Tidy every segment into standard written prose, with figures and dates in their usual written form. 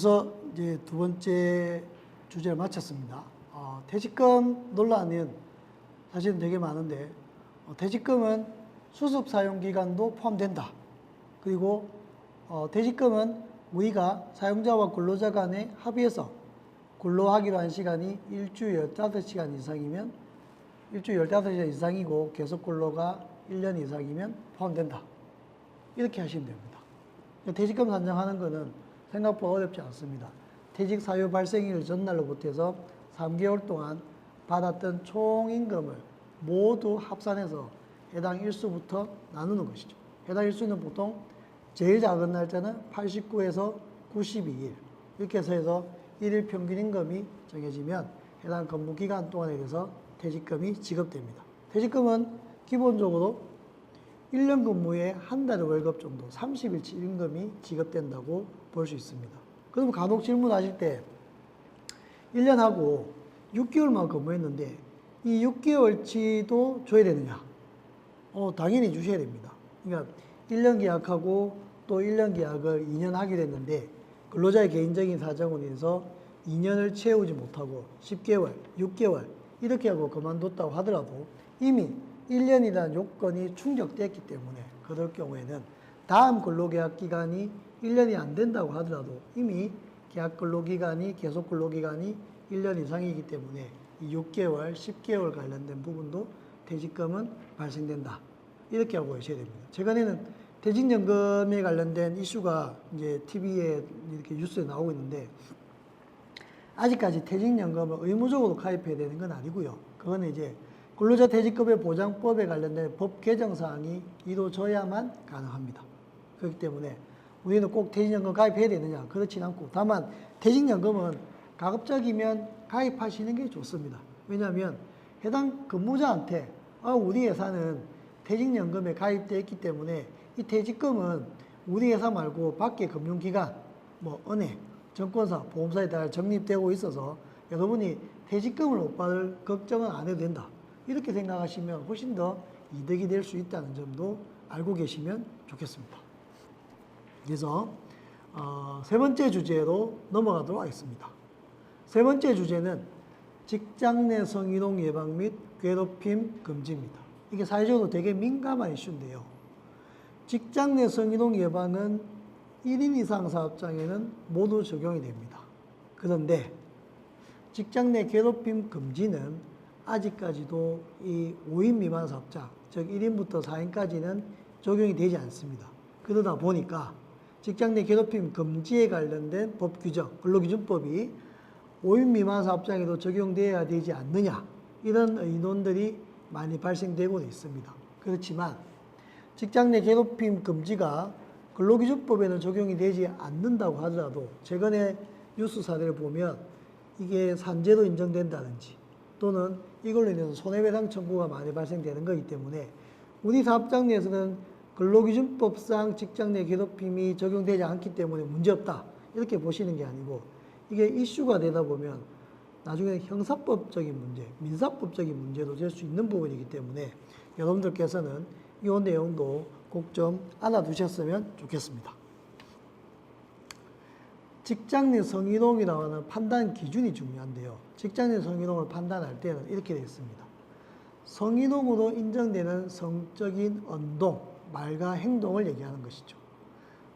벌써 이제 두 번째 주제를 마쳤습니다. 퇴직금 논란은 사실은 되게 많은데, 퇴직금은 수습 사용 기간도 포함된다. 그리고 퇴직금은 우리가 사용자와 근로자 간에 합의해서 근로하기로 한 시간이 일주일 15시간 이상이면 일주일 15시간 이상이고 계속 근로가 1년 이상이면 포함된다. 이렇게 하시면 됩니다. 퇴직금 산정하는 거는 생각보다 어렵지 않습니다. 퇴직 사유 발생일 전날로부터 해서 3개월 동안 받았던 총 임금을 모두 합산해서 해당 일수부터 나누는 것이죠. 해당 일수는 보통 제일 작은 날짜는 89에서 92일 이렇게 해서 일일 평균 임금이 정해지면 해당 근무 기간 동안에 대해서 퇴직금이 지급됩니다. 퇴직금은 기본적으로 1년 근무에 한 달의 월급 정도 30일치 임금이 지급된다고 볼 수 있습니다. 그럼 간혹 질문하실 때 1년하고 6개월만 근무했는데 이 6개월치도 줘야 되느냐? 당연히 주셔야 됩니다. 그러니까 1년 계약하고 또 1년 계약을 2년 하게 됐는데 근로자의 개인적인 사정으로 인해서 2년을 채우지 못하고 10개월, 6개월 이렇게 하고 그만뒀다고 하더라도 이미 1년이라는 요건이 충족됐기 때문에 그럴 경우에는 다음 근로계약 기간이 1년이 안 된다고 하더라도 이미 계약 근로기간이 계속 근로기간이 1년 이상이기 때문에 이 6개월, 10개월 관련된 부분도 퇴직금은 발생된다. 이렇게 하고 계셔야 됩니다. 최근에는 퇴직연금에 관련된 이슈가 이제 TV에 이렇게 뉴스에 나오고 있는데 아직까지 퇴직연금을 의무적으로 가입해야 되는 건 아니고요. 그거는 이제 근로자 퇴직급여 보장법에 관련된 법 개정 사항이 이루어져야만 가능합니다. 그렇기 때문에 우리는 꼭 퇴직연금 가입해야 되느냐? 그렇진 않고 다만 퇴직연금은 가급적이면 가입하시는 게 좋습니다. 왜냐하면 해당 근무자한테 우리 회사는 퇴직연금에 가입되어 있기 때문에 이 퇴직금은 우리 회사 말고 밖에 금융기관, 은행, 증권사, 보험사에 다 적립되고 있어서 여러분이 퇴직금을 못 받을 걱정은 안 해도 된다. 이렇게 생각하시면 훨씬 더 이득이 될 수 있다는 점도 알고 계시면 좋겠습니다. 그래서 세 번째 주제로 넘어가도록 하겠습니다. 세 번째 주제는 직장 내 성희롱 예방 및 괴롭힘 금지입니다. 이게 사회적으로 되게 민감한 이슈인데요. 직장 내 성희롱 예방은 1인 이상 사업장에는 모두 적용이 됩니다. 그런데 직장 내 괴롭힘 금지는 아직까지도 이 5인 미만 사업장, 즉 1인부터 4인까지는 적용이 되지 않습니다. 그러다 보니까 직장 내 괴롭힘 금지에 관련된 법 규정, 근로기준법이 5인 미만 사업장에도 적용되어야 되지 않느냐 이런 의논들이 많이 발생되고 있습니다. 그렇지만 직장 내 괴롭힘 금지가 근로기준법에는 적용이 되지 않는다고 하더라도 최근에 뉴스 사례를 보면 이게 산재로 인정된다든지 또는 이걸로 인해서 손해배상 청구가 많이 발생되는 거기 때문에 우리 사업장 내에서는 근로기준법상 직장 내 괴롭힘이 적용되지 않기 때문에 문제없다 이렇게 보시는 게 아니고 이게 이슈가 되다 보면 나중에 형사법적인 문제, 민사법적인 문제도 될 수 있는 부분이기 때문에 여러분들께서는 이 내용도 꼭 좀 알아두셨으면 좋겠습니다. 직장 내 성희롱이라고 하는 판단 기준이 중요한데요. 직장 내 성희롱을 판단할 때는 이렇게 되어 있습니다. 성희롱으로 인정되는 성적인 언동, 말과 행동을 얘기하는 것이죠.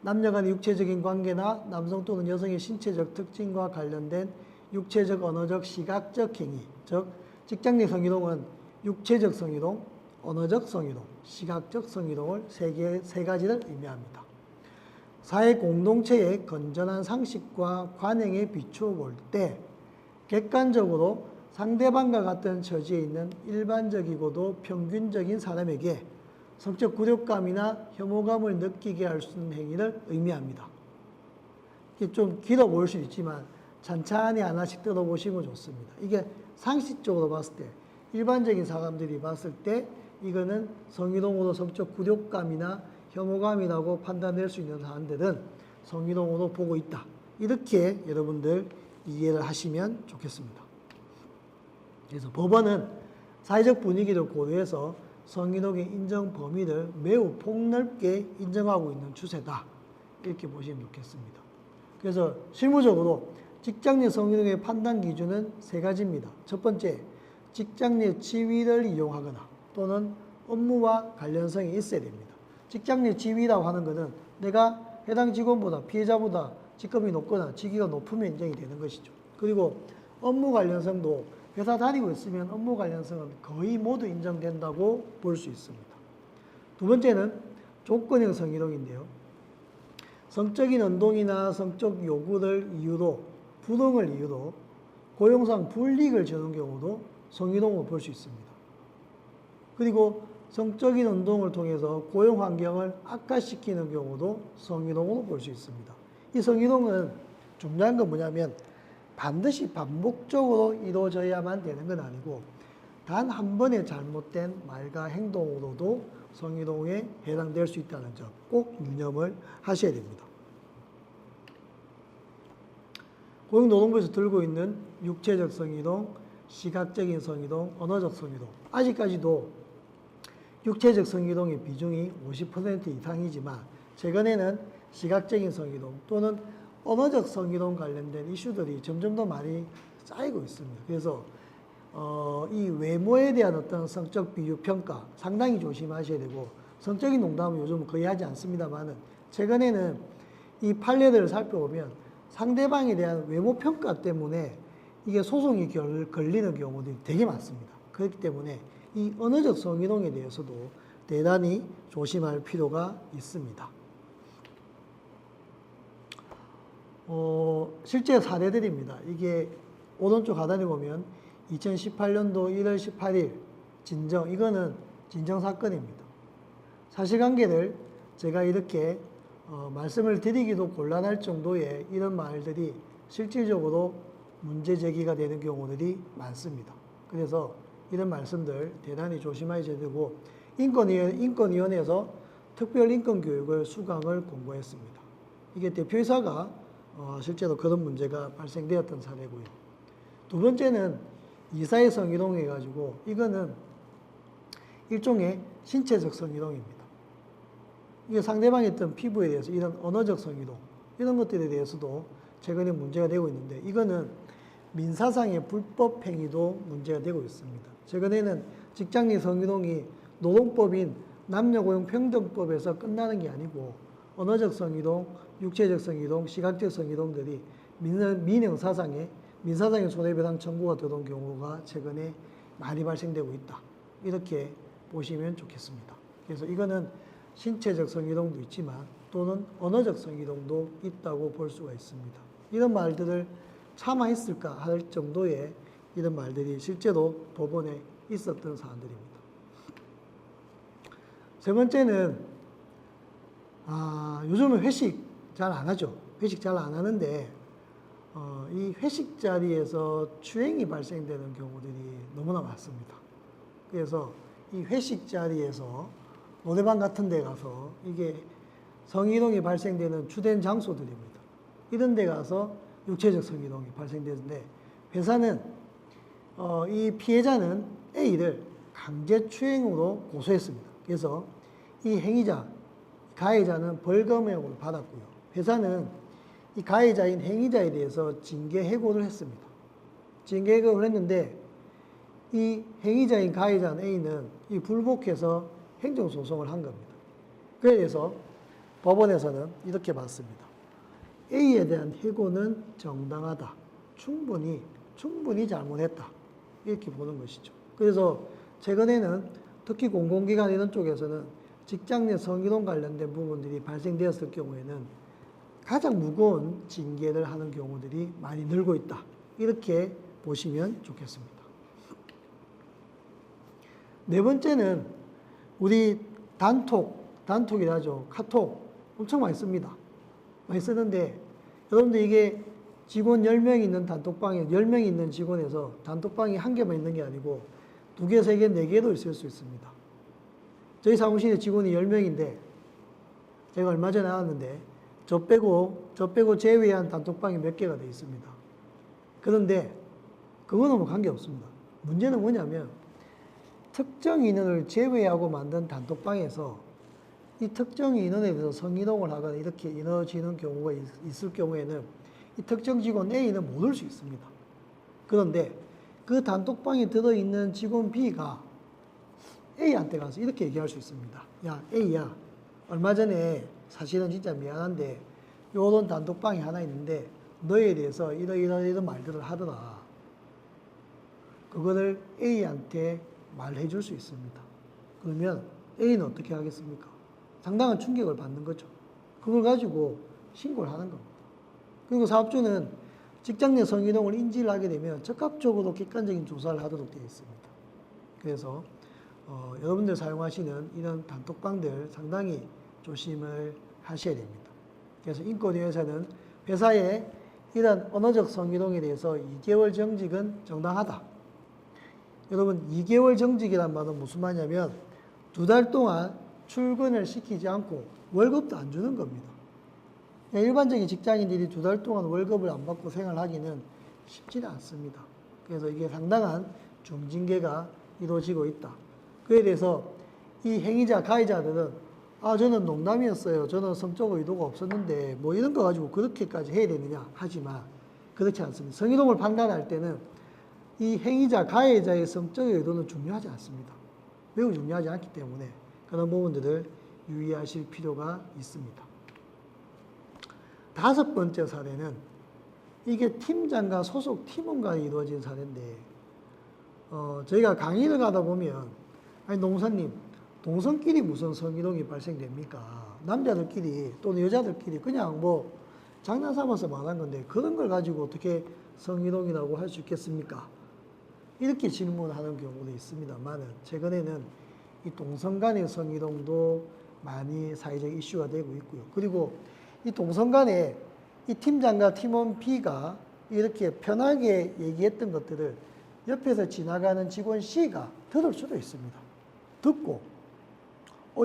남녀 간의 육체적인 관계나 남성 또는 여성의 신체적 특징과 관련된 육체적, 언어적, 시각적 행위, 즉 직장 내 성희롱은 육체적 성희롱, 언어적 성희롱, 시각적 성희롱을 세 가지를 의미합니다. 사회 공동체의 건전한 상식과 관행에 비추어 볼 때 객관적으로 상대방과 같은 처지에 있는 일반적이고도 평균적인 사람에게 성적 굴욕감이나 혐오감을 느끼게 할 수 있는 행위를 의미합니다. 이게 좀 길어 보일 수 있지만 찬찬히 하나씩 들어보시면 좋습니다. 이게 상식적으로 봤을 때 일반적인 사람들이 봤을 때 이거는 성희롱으로 성적 굴욕감이나 혐오감이라고 판단될 수 있는 사람들은 성희롱으로 보고 있다. 이렇게 여러분들 이해를 하시면 좋겠습니다. 그래서 법원은 사회적 분위기를 고려해서 성희롱의 인정 범위를 매우 폭넓게 인정하고 있는 추세다. 이렇게 보시면 좋겠습니다. 그래서 실무적으로 직장 내 성희롱의 판단 기준은 세 가지입니다. 첫 번째, 직장 내 지위를 이용하거나 또는 업무와 관련성이 있어야 됩니다. 직장 내 지위라고 하는 것은 내가 해당 직원보다 피해자보다 직급이 높거나 직위가 높으면 인정이 되는 것이죠. 그리고 업무 관련성도 회사 다니고 있으면 업무 관련성은 거의 모두 인정된다고 볼 수 있습니다. 두 번째는 조건형 성희롱인데요. 성적인 운동이나 성적 요구를 이유로 부동을 이유로 고용상 불이익을 주는 경우도 성희롱으로 볼 수 있습니다. 그리고 성적인 운동을 통해서 고용 환경을 악화시키는 경우도 성희롱으로 볼 수 있습니다. 이 성희롱은 중요한 건 뭐냐면 반드시 반복적으로 이루어져야만 되는 건 아니고 단 한 번의 잘못된 말과 행동으로도 성희롱에 해당될 수 있다는 점 꼭 유념을 하셔야 됩니다. 고용노동부에서 들고 있는 육체적 성희롱, 시각적인 성희롱, 언어적 성희롱, 아직까지도 육체적 성희롱의 비중이 50% 이상이지만 최근에는 시각적인 성희롱 또는 언어적 성희롱 관련된 이슈들이 점점 더 많이 쌓이고 있습니다. 그래서 이 외모에 대한 어떤 성적 비유 평가 상당히 조심하셔야 되고, 성적인 농담은 요즘 거의 하지 않습니다만은 최근에는 이 판례들을 살펴보면 상대방에 대한 외모 평가 때문에 이게 소송이 걸리는 경우들이 되게 많습니다. 그렇기 때문에 이 언어적 성희롱에 대해서도 대단히 조심할 필요가 있습니다. 실제 사례들입니다. 이게 오른쪽 하단에 보면 2018년도 1월 18일 진정, 이거는 진정 사건입니다. 사실관계를 제가 이렇게 말씀을 드리기도 곤란할 정도의 이런 말들이 실질적으로 문제 제기가 되는 경우들이 많습니다. 그래서 이런 말씀들 대단히 조심하셔야 되고, 인권위원회에서 특별인권교육을 수강을 공고했습니다. 이게 대표이사가 실제로 그런 문제가 발생되었던 사례고요. 두 번째는 이사의 성희롱 해가지고 이거는 일종의 신체적 성희롱입니다. 이게 상대방이 했던 피부에 대해서 이런 언어적 성희롱, 이런 것들에 대해서도 최근에 문제가 되고 있는데, 이거는 민사상의 불법 행위도 문제가 되고 있습니다. 최근에는 직장 내 성희롱이 노동법인 남녀고용평등법에서 끝나는 게 아니고 언어적 성희롱, 육체적 성희롱, 시각적 성희롱들이 민사상의 손해배상 청구가 들어온 경우가 최근에 많이 발생되고 있다. 이렇게 보시면 좋겠습니다. 그래서 이거는 신체적 성희롱도 있지만 또는 언어적 성희롱도 있다고 볼 수가 있습니다. 이런 말들을 차마 했을까 할 정도의 이런 말들이 실제로 법원에 있었던 사안들입니다. 세 번째는 요즘은 회식 잘 안 하죠. 회식 잘 안 하는데 이 회식 자리에서 추행이 발생되는 경우들이 너무나 많습니다. 그래서 이 회식 자리에서 노래방 같은 데 가서 이게 성희롱이 발생되는 주된 장소들입니다. 이런 데 가서 육체적 성희롱이 발생되는데, 회사는 이 피해자는 A를 강제 추행으로 고소했습니다. 그래서 이 행위자, 가해자는 벌금형을 받았고요. 회사는 이 가해자인 행위자에 대해서 징계 해고를 했습니다. 징계 해고를 했는데 이 행위자인 가해자인 A는 이 불복해서 행정소송을 한 겁니다. 그래서 법원에서는 이렇게 봤습니다. A에 대한 해고는 정당하다. 충분히 잘못했다. 이렇게 보는 것이죠. 그래서 최근에는 특히 공공기관 이런 쪽에서는 직장 내 성희롱 관련된 부분들이 발생되었을 경우에는 가장 무거운 징계를 하는 경우들이 많이 늘고 있다. 이렇게 보시면 좋겠습니다. 네 번째는 우리 단톡이라죠. 카톡 엄청 많이 씁니다. 많이 쓰는데 여러분들 이게 직원 10명 있는 단톡방에 10명 있는 직원에서 단톡방이 한 개만 있는 게 아니고 2개, 3개, 4개도 있을 수 있습니다. 저희 사무실에 직원이 10명인데 제가 얼마 전에 나왔는데 저 빼고 제외한 단톡방이 몇 개가 되어 있습니다. 그런데 그거는 뭐 관계없습니다. 문제는 뭐냐면 특정 인원을 제외하고 만든 단톡방에서 이 특정 인원에 대해서 성이동을 하거나 이렇게 이루어지는 경우가 있을 경우에는 이 특정 직원 A는 못 올 수 있습니다. 그런데 그 단톡방에 들어있는 직원 B가 A한테 가서 이렇게 얘기할 수 있습니다. 야, A야, 얼마 전에 사실은 진짜 미안한데 요런 단톡방이 하나 있는데 너에 대해서 이런 말들을 하더라. 그거를 A한테 말해 줄 수 있습니다. 그러면 A는 어떻게 하겠습니까? 상당한 충격을 받는 거죠. 그걸 가지고 신고를 하는 겁니다. 그리고 사업주는 직장 내 성희롱을 인지를 하게 되면 적극적으로 객관적인 조사를 하도록 되어 있습니다. 그래서 여러분들 사용하시는 이런 단톡방들 상당히 조심을 하셔야 됩니다. 그래서 인권위에서는 회사의 이런 언어적 성희롱에 대해서 2개월 정직은 정당하다. 여러분 2개월 정직이란 말은 무슨 말이냐면 2달 동안 출근을 시키지 않고 월급도 안 주는 겁니다. 일반적인 직장인들이 2달 동안 월급을 안 받고 생활하기는 쉽지는 않습니다. 그래서 이게 상당한 중징계가 이루어지고 있다. 그에 대해서 이 행위자, 가해자들은 저는 농담이었어요. 저는 성적 의도가 없었는데 뭐 이런 거 가지고 그렇게까지 해야 되느냐 하지만 그렇지 않습니다. 성희롱을 판단할 때는 이 행위자, 가해자의 성적 의도는 중요하지 않습니다. 매우 중요하지 않기 때문에 그런 부분들을 유의하실 필요가 있습니다. 5번째 사례는 이게 팀장과 소속 팀원간에 이루어진 사례인데 저희가 강의를 가다 보면 아니 농사님 동성끼리 무슨 성희롱이 발생됩니까? 남자들끼리 또는 여자들끼리 그냥 뭐 장난 삼아서 말한 건데 그런 걸 가지고 어떻게 성희롱이라고 할 수 있겠습니까? 이렇게 질문하는 경우도 있습니다만 최근에는 이 동성 간의 성희롱도 많이 사회적 이슈가 되고 있고요. 그리고 이 동성 간에 이 팀장과 팀원 B가 이렇게 편하게 얘기했던 것들을 옆에서 지나가는 직원 C가 들을 수도 있습니다. 듣고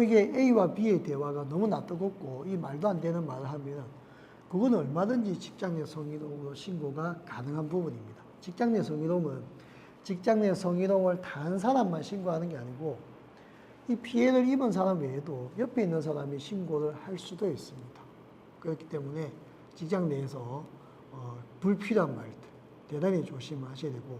이게 A와 B의 대화가 너무나 뜨겁고 이 말도 안 되는 말을 하면 그건 얼마든지 직장 내 성희롱으로 신고가 가능한 부분입니다. 직장 내 성희롱은 직장 내 성희롱을 당한 사람만 신고하는 게 아니고 이 피해를 입은 사람 외에도 옆에 있는 사람이 신고를 할 수도 있습니다. 그렇기 때문에 직장 내에서 불필요한 말들 대단히 조심하셔야 되고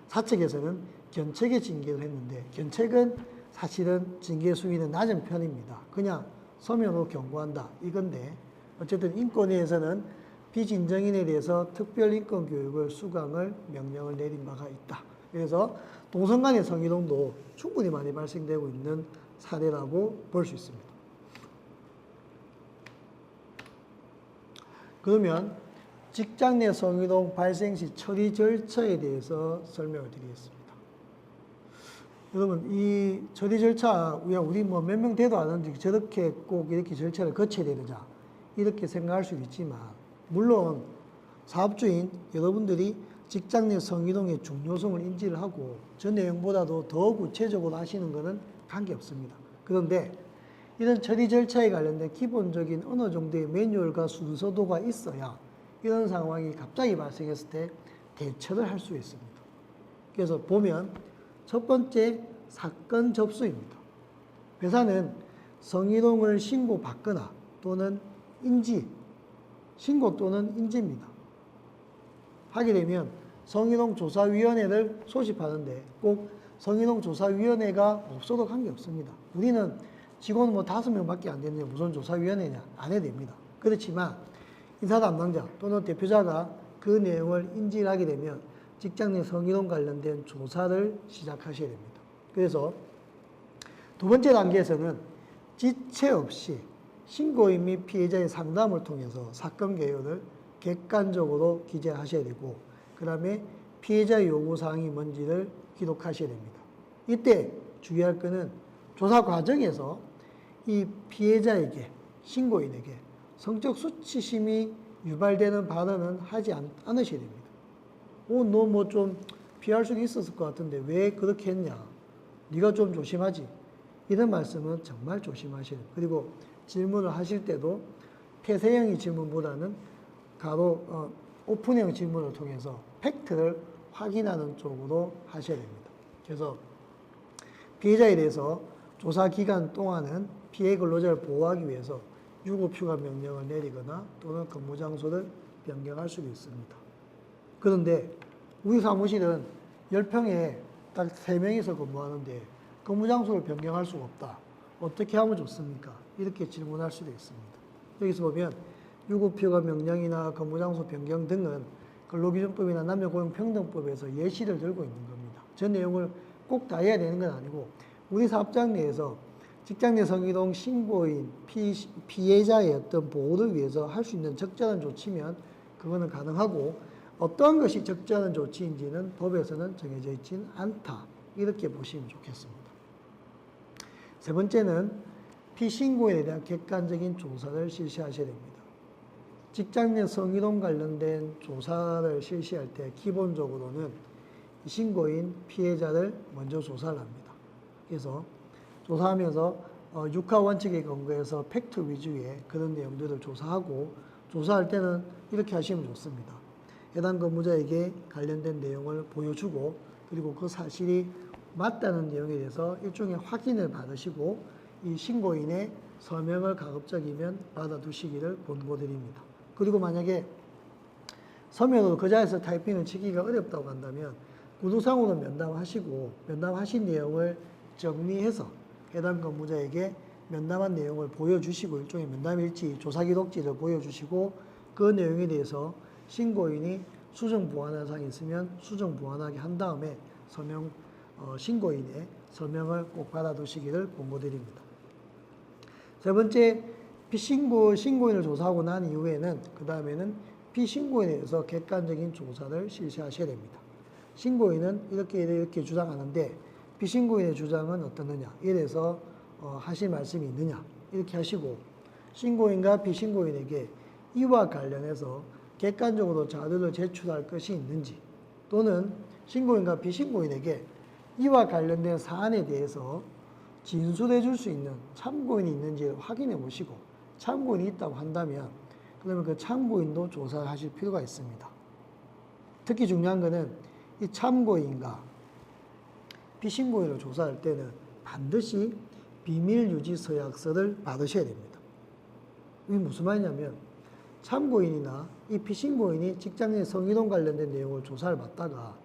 사측에서는 견책의 징계를 했는데 견책은 사실은 징계 수위는 낮은 편입니다. 그냥 서면으로 경고한다 이건데 어쨌든 인권위에서는 비진정인에 대해서 특별인권교육을 수강을 명령을 내린 바가 있다. 그래서 동성 간의 성희롱도 충분히 많이 발생되고 있는 사례라고 볼 수 있습니다. 그러면 직장 내 성희롱 발생 시 처리 절차에 대해서 설명을 드리겠습니다. 여러분, 이 처리 절차, 우리 뭐 몇 명 돼도 안 하는데 저렇게 꼭 이렇게 절차를 거쳐야 되느냐, 이렇게 생각할 수도 있지만, 물론 사업주인 여러분들이 직장 내 성희롱의 중요성을 인지를 하고 저 내용보다도 더 구체적으로 하시는 것은 관계없습니다. 그런데 이런 처리 절차에 관련된 기본적인 어느 정도의 매뉴얼과 순서도가 있어야 이런 상황이 갑자기 발생했을 때 대처를 할 수 있습니다. 그래서 보면 첫 번째 사건 접수입니다. 회사는 성희롱을 신고받거나 또는 신고 또는 인지입니다. 하게 되면 성희롱조사위원회를 소집하는데 꼭 성희롱조사위원회가 없어도 관계없습니다. 우리는 직원 5명밖에 안 되는데 무슨 조사위원회냐? 안 해도 됩니다. 그렇지만 인사 담당자 또는 대표자가 그 내용을 인지를 하게 되면 직장 내 성희롱 관련된 조사를 시작하셔야 됩니다. 그래서 두 번째 단계에서는 지체 없이 신고인 및 피해자의 상담을 통해서 사건 개요를 객관적으로 기재하셔야 되고 그 다음에 피해자의 요구사항이 뭔지를 기록하셔야 됩니다. 이때 주의할 것은 조사 과정에서 이 피해자에게, 신고인에게 성적 수치심이 유발되는 발언은 하지 않으셔야 됩니다. 너 뭐 좀 피할 수도 있었을 것 같은데 왜 그렇게 했냐? 네가 좀 조심하지. 이런 말씀은 정말 조심하셔야 돼요. 그리고 질문을 하실 때도 폐쇄형의 질문보다는 오픈형 질문을 통해서 팩트를 확인하는 쪽으로 하셔야 됩니다. 그래서 피해자에 대해서 조사 기간 동안은 피해 근로자를 보호하기 위해서 유급휴가 명령을 내리거나 또는 근무 장소를 변경할 수도 있습니다. 그런데 우리 사무실은 10평에 딱 3명이서 근무하는데 근무 장소를 변경할 수가 없다. 어떻게 하면 좋습니까? 이렇게 질문할 수도 있습니다. 여기서 보면 유급휴가 명령이나 근무 장소 변경 등은 근로기준법이나 남녀고용평등법에서 예시를 들고 있는 겁니다. 저 내용을 꼭 다 해야 되는 건 아니고 우리 사업장 내에서 직장 내 성희롱 신고인, 피해자의 어떤 보호를 위해서 할 수 있는 적절한 조치면 그거는 가능하고 어떠한 것이 적절한 조치인지는 법에서는 정해져 있지는 않다. 이렇게 보시면 좋겠습니다. 세 번째는 피신고인에 대한 객관적인 조사를 실시하셔야 됩니다. 직장 내 성희롱 관련된 조사를 실시할 때 기본적으로는 신고인, 피해자를 먼저 조사를 합니다. 그래서 조사하면서 육하 원칙에 근거해서 팩트 위주의 그런 내용들을 조사하고 조사할 때는 이렇게 하시면 좋습니다. 해당 근무자에게 관련된 내용을 보여주고 그리고 그 사실이 맞다는 내용에 대해서 일종의 확인을 받으시고 이 신고인의 서명을 가급적이면 받아두시기를 권고드립니다. 그리고 만약에 서면으로 그 자리에서 타이핑을 치기가 어렵다고 한다면 구두상으로 면담하시고 면담하신 내용을 정리해서 해당 근무자에게 면담한 내용을 보여주시고 일종의 면담일지, 조사기록지를 보여주시고 그 내용에 대해서 신고인이 수정 보완할 사항이 있으면 수정 보완하게 한 다음에 신고인의 서명을 꼭 받아두시기를 권고드립니다. 세 번째, 신고인을 조사하고 난 이후에는 그 다음에는 피신고인에 대해서 객관적인 조사를 실시하셔야 됩니다. 신고인은 이렇게 주장하는데 피신고인의 주장은 어떻느냐 이에 대해서 하실 말씀이 있느냐 이렇게 하시고 신고인과 피신고인에게 이와 관련해서 객관적으로 자료를 제출할 것이 있는지 또는 신고인과 피신고인에게 이와 관련된 사안에 대해서 진술해 줄 수 있는 참고인이 있는지 확인해 보시고 참고인이 있다고 한다면 그러면 그 참고인도 조사를 하실 필요가 있습니다. 특히 중요한 것은 이 참고인과 피신고인을 조사할 때는 반드시 비밀유지 서약서를 받으셔야 됩니다. 이게 무슨 말이냐면 참고인이나 이 피신고인이 직장 내 성희롱 관련된 내용을 조사를 받다가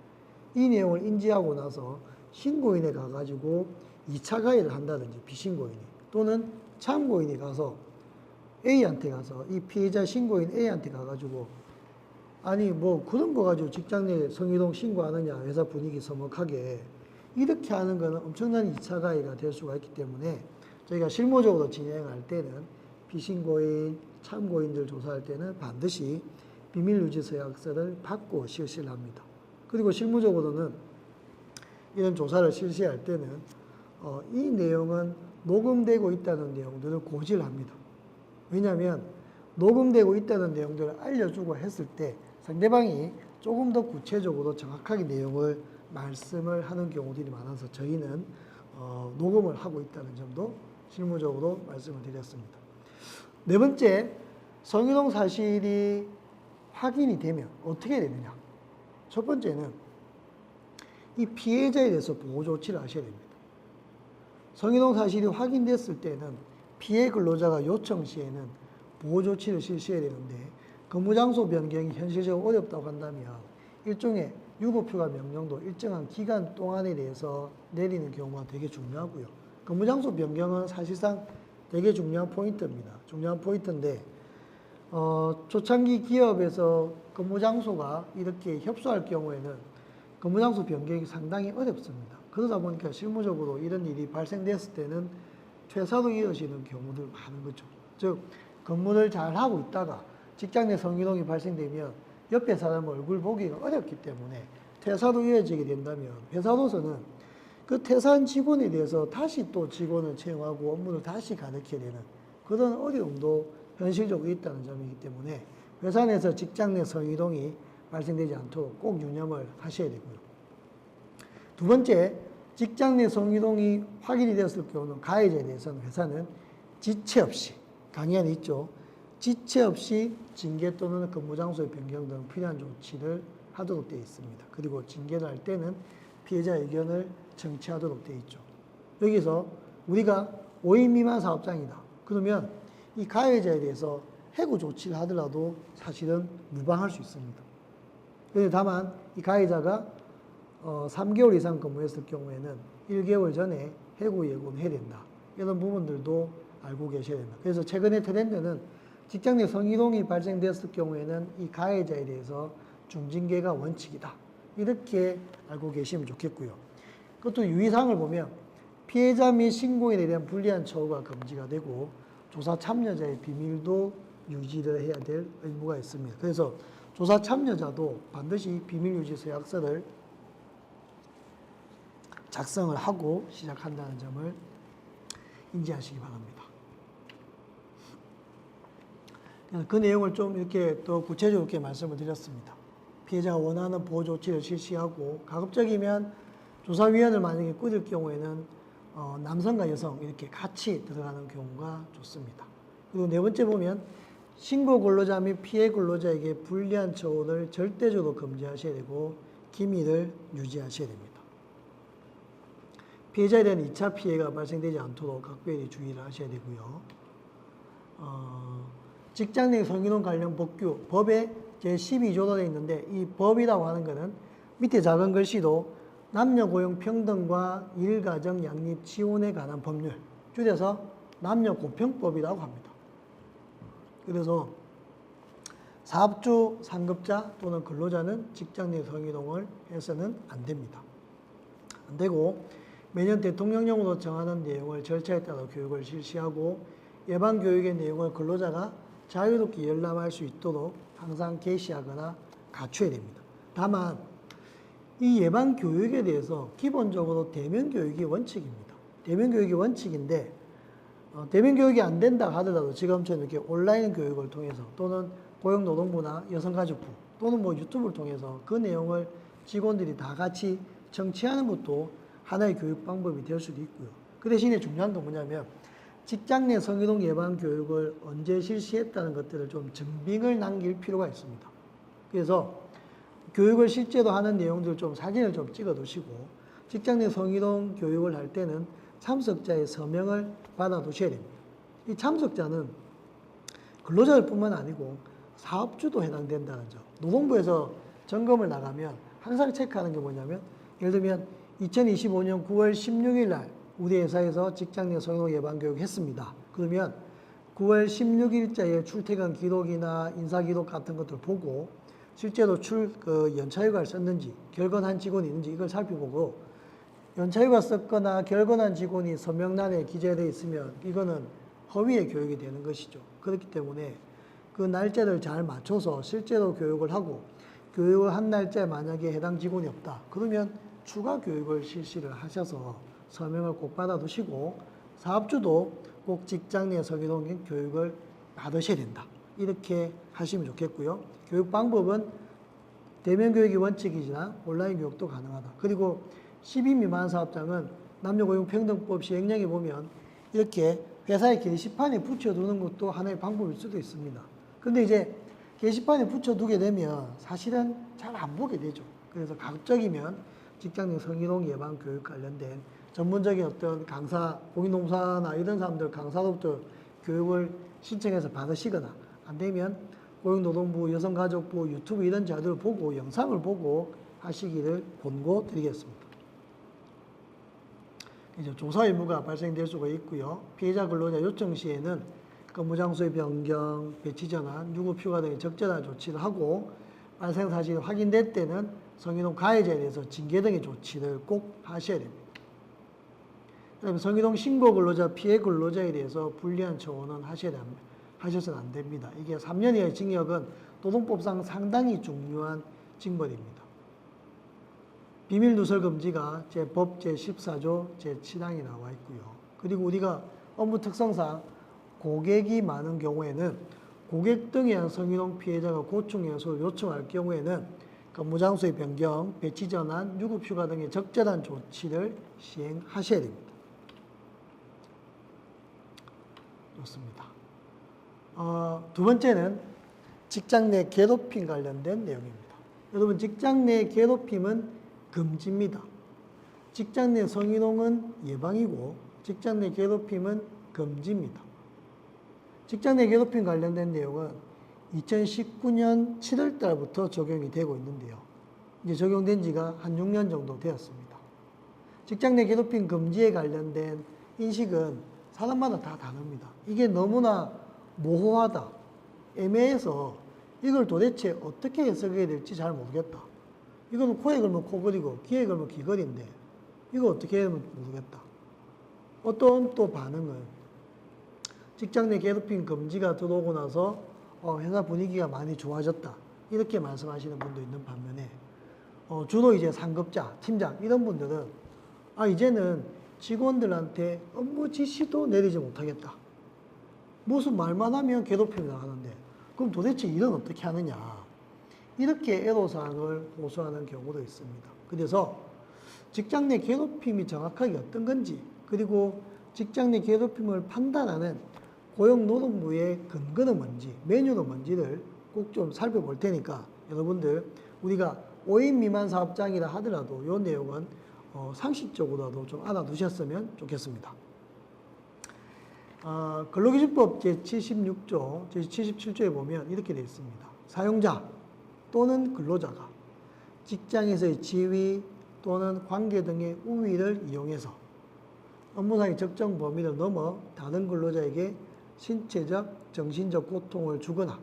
이 내용을 인지하고 나서 신고인에 가가지고 2차 가해를 한다든지 피신고인이 또는 참고인이 가서 A한테 가서 이 피해자 신고인 A한테 가가지고 아니 뭐 그런 거 가지고 직장 내 성희롱 신고하느냐 회사 분위기 서먹하게 이렇게 하는 거는 엄청난 2차 가해가 될 수가 있기 때문에 저희가 실무적으로 진행할 때는 피신고인, 참고인들 조사할 때는 반드시 비밀유지서약서를 받고 실시를 합니다. 그리고 실무적으로는 이런 조사를 실시할 때는 이 내용은 녹음되고 있다는 내용들을 고지를 합니다. 왜냐하면 녹음되고 있다는 내용들을 알려주고 했을 때 상대방이 조금 더 구체적으로 정확하게 내용을 말씀을 하는 경우들이 많아서 저희는 녹음을 하고 있다는 점도 실무적으로 말씀을 드렸습니다. 네 번째, 성희롱 사실이 확인이 되면 어떻게 되느냐. 첫 번째는 이 피해자에 대해서 보호 조치를 하셔야 됩니다. 성희롱 사실이 확인됐을 때는 피해 근로자가 요청 시에는 보호 조치를 실시해야 되는데 근무 장소 변경이 현실적으로 어렵다고 한다면 일종의 유급휴가 명령도 일정한 기간 동안에 대해서 내리는 경우가 되게 중요하고요. 근무 장소 변경은 사실상 되게 중요한 포인트입니다. 중요한 포인트인데 초창기 기업에서 근무 장소가 이렇게 협소할 경우에는 근무 장소 변경이 상당히 어렵습니다. 그러다 보니까 실무적으로 이런 일이 발생됐을 때는 퇴사로 이어지는 경우들 많은 거죠. 즉 근무를 잘 하고 있다가 직장 내 성희롱이 발생되면 옆에 사람 얼굴 보기가 어렵기 때문에 퇴사로 이어지게 된다면 회사로서는 그 퇴사한 직원에 대해서 다시 또 직원을 채용하고 업무를 다시 가르쳐야 되는 그런 어려움도 현실적으로 있다는 점이기 때문에 회사 내에서 직장 내 성희롱이 발생되지 않도록 꼭 유념을 하셔야 되고요. 두 번째, 직장 내 성희롱이 확인이 되었을 경우는 가해자에 대해서는 회사는 지체 없이 강의안에 있죠. 지체 없이 징계 또는 근무 장소의 변경 등 필요한 조치를 하도록 되어 있습니다. 그리고 징계를 할 때는 피해자 의견을 청취하도록 되어 있죠. 여기서 우리가 5인 미만 사업장이다. 그러면 이 가해자에 대해서 해고 조치를 하더라도 사실은 무방할 수 있습니다. 그런데 다만 이 가해자가 3개월 이상 근무했을 경우에는 1개월 전에 해고 예고는 해야 된다. 이런 부분들도 알고 계셔야 된다. 그래서 최근의 트렌드는 직장 내 성희롱이 발생됐을 경우에는 이 가해자에 대해서 중징계가 원칙이다. 이렇게 알고 계시면 좋겠고요. 그것도 유의사항을 보면 피해자 및 신고인에 대한 불리한 처우가 금지가 되고 조사 참여자의 비밀도 유지를 해야 될 의무가 있습니다. 그래서 조사 참여자도 반드시 비밀 유지 서약서를 작성을 하고 시작한다는 점을 인지하시기 바랍니다. 그 내용을 좀 이렇게 더 구체적으로 말씀을 드렸습니다. 피해자가 원하는 보호 조치를 실시하고 가급적이면 조사위원을 만약에 꾸릴 경우에는 남성과 여성 이렇게 같이 들어가는 경우가 좋습니다. 그리고 네 번째 보면 신고 근로자 및 피해 근로자에게 불리한 처우를 절대적으로 금지하셔야 되고 기밀을 유지하셔야 됩니다. 피해자에 대한 2차 피해가 발생되지 않도록 각별히 주의를 하셔야 되고요. 직장 내 성희롱 관련 법규, 법에 제12조가 되어 있는데 이 법이라고 하는 것은 밑에 작은 글씨도 남녀 고용 평등과 일가정 양립 지원에 관한 법률, 줄여서 남녀 고평법이라고 합니다. 그래서 사업주, 상급자 또는 근로자는 직장 내 성희롱을 해서는 안 됩니다. 안 되고 매년 대통령령으로 정하는 내용을 절차에 따라 교육을 실시하고 예방 교육의 내용을 근로자가 자유롭게 열람할 수 있도록 항상 게시하거나 갖춰야 됩니다. 다만 이 예방 교육에 대해서 기본적으로 대면 교육이 원칙입니다. 대면 교육이 원칙인데 대면 교육이 안 된다 하더라도 지금처럼 이렇게 온라인 교육을 통해서 또는 고용노동부나 여성가족부 또는 뭐 유튜브를 통해서 그 내용을 직원들이 다 같이 청취하는 것도 하나의 교육 방법이 될 수도 있고요. 그 대신에 중요한 건 뭐냐면 직장 내 성희롱 예방 교육을 언제 실시했다는 것들을 좀 증빙을 남길 필요가 있습니다. 그래서 교육을 실제로 하는 내용들 좀 사진을 좀 찍어 두시고 직장 내 성희롱 교육을 할 때는 참석자의 서명을 받아 두셔야 됩니다. 이 참석자는 근로자들 뿐만 아니고 사업주도 해당된다는 점. 노동부에서 점검을 나가면 항상 체크하는 게 뭐냐면 예를 들면 2025년 9월 16일 날 우리 회사에서 직장 내 성희롱 예방 교육 했습니다. 그러면 9월 16일자의 출퇴근 기록이나 인사 기록 같은 것들 보고 실제로 연차휴가를 썼는지 결건한 직원이 있는지 이걸 살펴보고 연차휴가 썼거나 결건한 직원이 서명란에 기재되어 있으면 이거는 허위의 교육이 되는 것이죠. 그렇기 때문에 그 날짜를 잘 맞춰서 실제로 교육을 하고 교육을 한 날짜에 만약에 해당 직원이 없다. 그러면 추가 교육을 실시를 하셔서 서명을 꼭 받아두시고 사업주도 꼭 직장 내 성희롱 교육을 받으셔야 된다. 이렇게 하시면 좋겠고요. 교육 방법은 대면 교육이 원칙이지만 온라인 교육도 가능하다. 그리고 10인 미만 사업장은 남녀고용평등법 시행령에 보면 이렇게 회사의 게시판에 붙여두는 것도 하나의 방법일 수도 있습니다. 근데 이제 게시판에 붙여두게 되면 사실은 잘 안 보게 되죠. 그래서 가급적이면 직장 내 성희롱 예방 교육 관련된 전문적인 어떤 강사, 공인노무사나 이런 사람들 강사로부터 교육을 신청해서 받으시거나 안 되면 고용노동부, 여성가족부, 유튜브 이런 자료를 보고 영상을 보고 하시기를 권고드리겠습니다. 이제 조사 의무가 발생될 수가 있고요. 피해자 근로자 요청 시에는 근무 장소의 변경, 배치 전환, 유급 휴가 등의 적절한 조치를 하고 발생 사실이 확인될 때는 성희롱 가해자에 대해서 징계 등의 조치를 꼭 하셔야 됩니다. 그다음에 성희롱 신고 근로자, 피해 근로자에 대해서 불리한 처우는 하셔서는 안 됩니다. 이게 3년 이하의 징역은 노동법상 상당히 중요한 징벌입니다. 비밀 누설 금지가 법 제14조 제7항에 나와 있고요. 그리고 우리가 업무 특성상 고객이 많은 경우에는 고객 등에 의한 성희롱 피해자가 고충 해소를 요청할 경우에는 근무 장소의 변경, 배치 전환, 유급 휴가 등의 적절한 조치를 시행하셔야 됩니다. 좋습니다. 두 번째는 직장 내 괴롭힘 관련된 내용입니다. 여러분, 직장 내 괴롭힘은 금지입니다. 직장 내 성희롱은 예방이고 직장 내 괴롭힘은 금지입니다. 직장 내 괴롭힘 관련된 내용은 2019년 7월 달부터 적용이 되고 있는데요. 이제 적용된 지가 한 6년 정도 되었습니다. 직장 내 괴롭힘 금지에 관련된 인식은 사람마다 다 다릅니다. 이게 너무나 모호하다, 애매해서 이걸 도대체 어떻게 해석해야 될지 잘 모르겠다. 이거는 코에 걸면 코걸이고 귀에 걸면 귀걸이인데 이거 어떻게 해야 하면 모르겠다. 어떤 또 반응은 직장 내 괴롭힘 금지가 들어오고 나서 회사 분위기가 많이 좋아졌다. 이렇게 말씀하시는 분도 있는 반면에 주로 이제 상급자, 팀장 이런 분들은 이제는 직원들한테 업무 지시도 내리지 못하겠다. 무슨 말만 하면 괴롭힘이 나가는데 그럼 도대체 일은 어떻게 하느냐. 이렇게 애로사항을 호소하는 경우도 있습니다. 그래서 직장 내 괴롭힘이 정확하게 어떤 건지 그리고 직장 내 괴롭힘을 판단하는 고용노동부의 근거는 뭔지 메뉴는 뭔지를 꼭 좀 살펴볼 테니까 여러분들 우리가 5인 미만 사업장이라 하더라도 이 내용은 상식적으로라도 좀 알아두셨으면 좋겠습니다. 근로기준법 제76조, 제77조에 보면 이렇게 되어 있습니다. 사용자 또는 근로자가 직장에서의 지위 또는 관계 등의 우위를 이용해서 업무상의 적정 범위를 넘어 다른 근로자에게 신체적, 정신적 고통을 주거나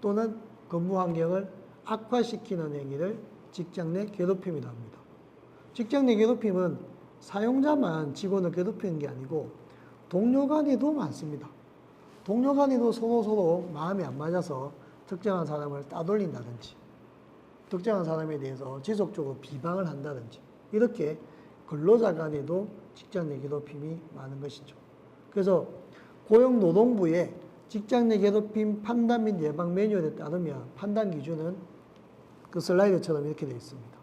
또는 근무 환경을 악화시키는 행위를 직장 내 괴롭힘이라 합니다. 직장 내 괴롭힘은 사용자만 직원을 괴롭히는 게 아니고 동료 간에도 많습니다. 동료 간에도 서로 마음이 안 맞아서 특정한 사람을 따돌린다든지 특정한 사람에 대해서 지속적으로 비방을 한다든지 이렇게 근로자 간에도 직장 내 괴롭힘이 많은 것이죠. 그래서 고용노동부의 직장 내 괴롭힘 판단 및 예방 매뉴얼에 따르면 판단 기준은 그 슬라이드처럼 이렇게 되어 있습니다.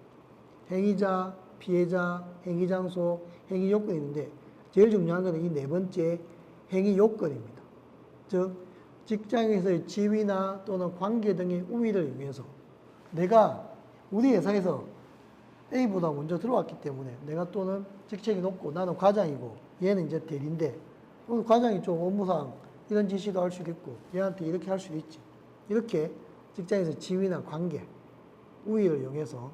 행위자, 피해자, 행위 장소, 행위 요건이 있는데 제일 중요한 것은 이 네 번째 행위 요건입니다. 즉 직장에서의 지위나 또는 관계 등의 우위를 이용해서 내가 우리 회사에서 A보다 먼저 들어왔기 때문에 내가 또는 직책이 높고 나는 과장이고 얘는 이제 대리인데 과장이 좀 업무상 이런 지시도 할 수도 있고 얘한테 이렇게 할 수도 있지. 이렇게 직장에서 지위나 관계, 우위를 이용해서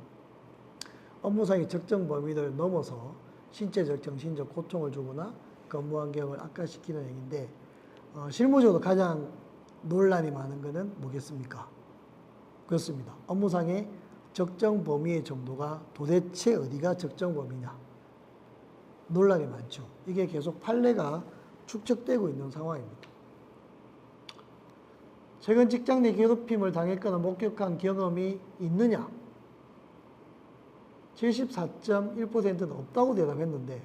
업무상의 적정 범위를 넘어서 신체적, 정신적 고통을 주거나 근무 환경을 악화시키는 행위인데 실무적으로 가장 논란이 많은 것은 뭐겠습니까? 그렇습니다. 업무상의 적정 범위의 정도가 도대체 어디가 적정 범위냐? 논란이 많죠. 이게 계속 판례가 축적되고 있는 상황입니다. 최근 직장 내 괴롭힘을 당했거나 목격한 경험이 있느냐? 74.1%는 없다고 대답했는데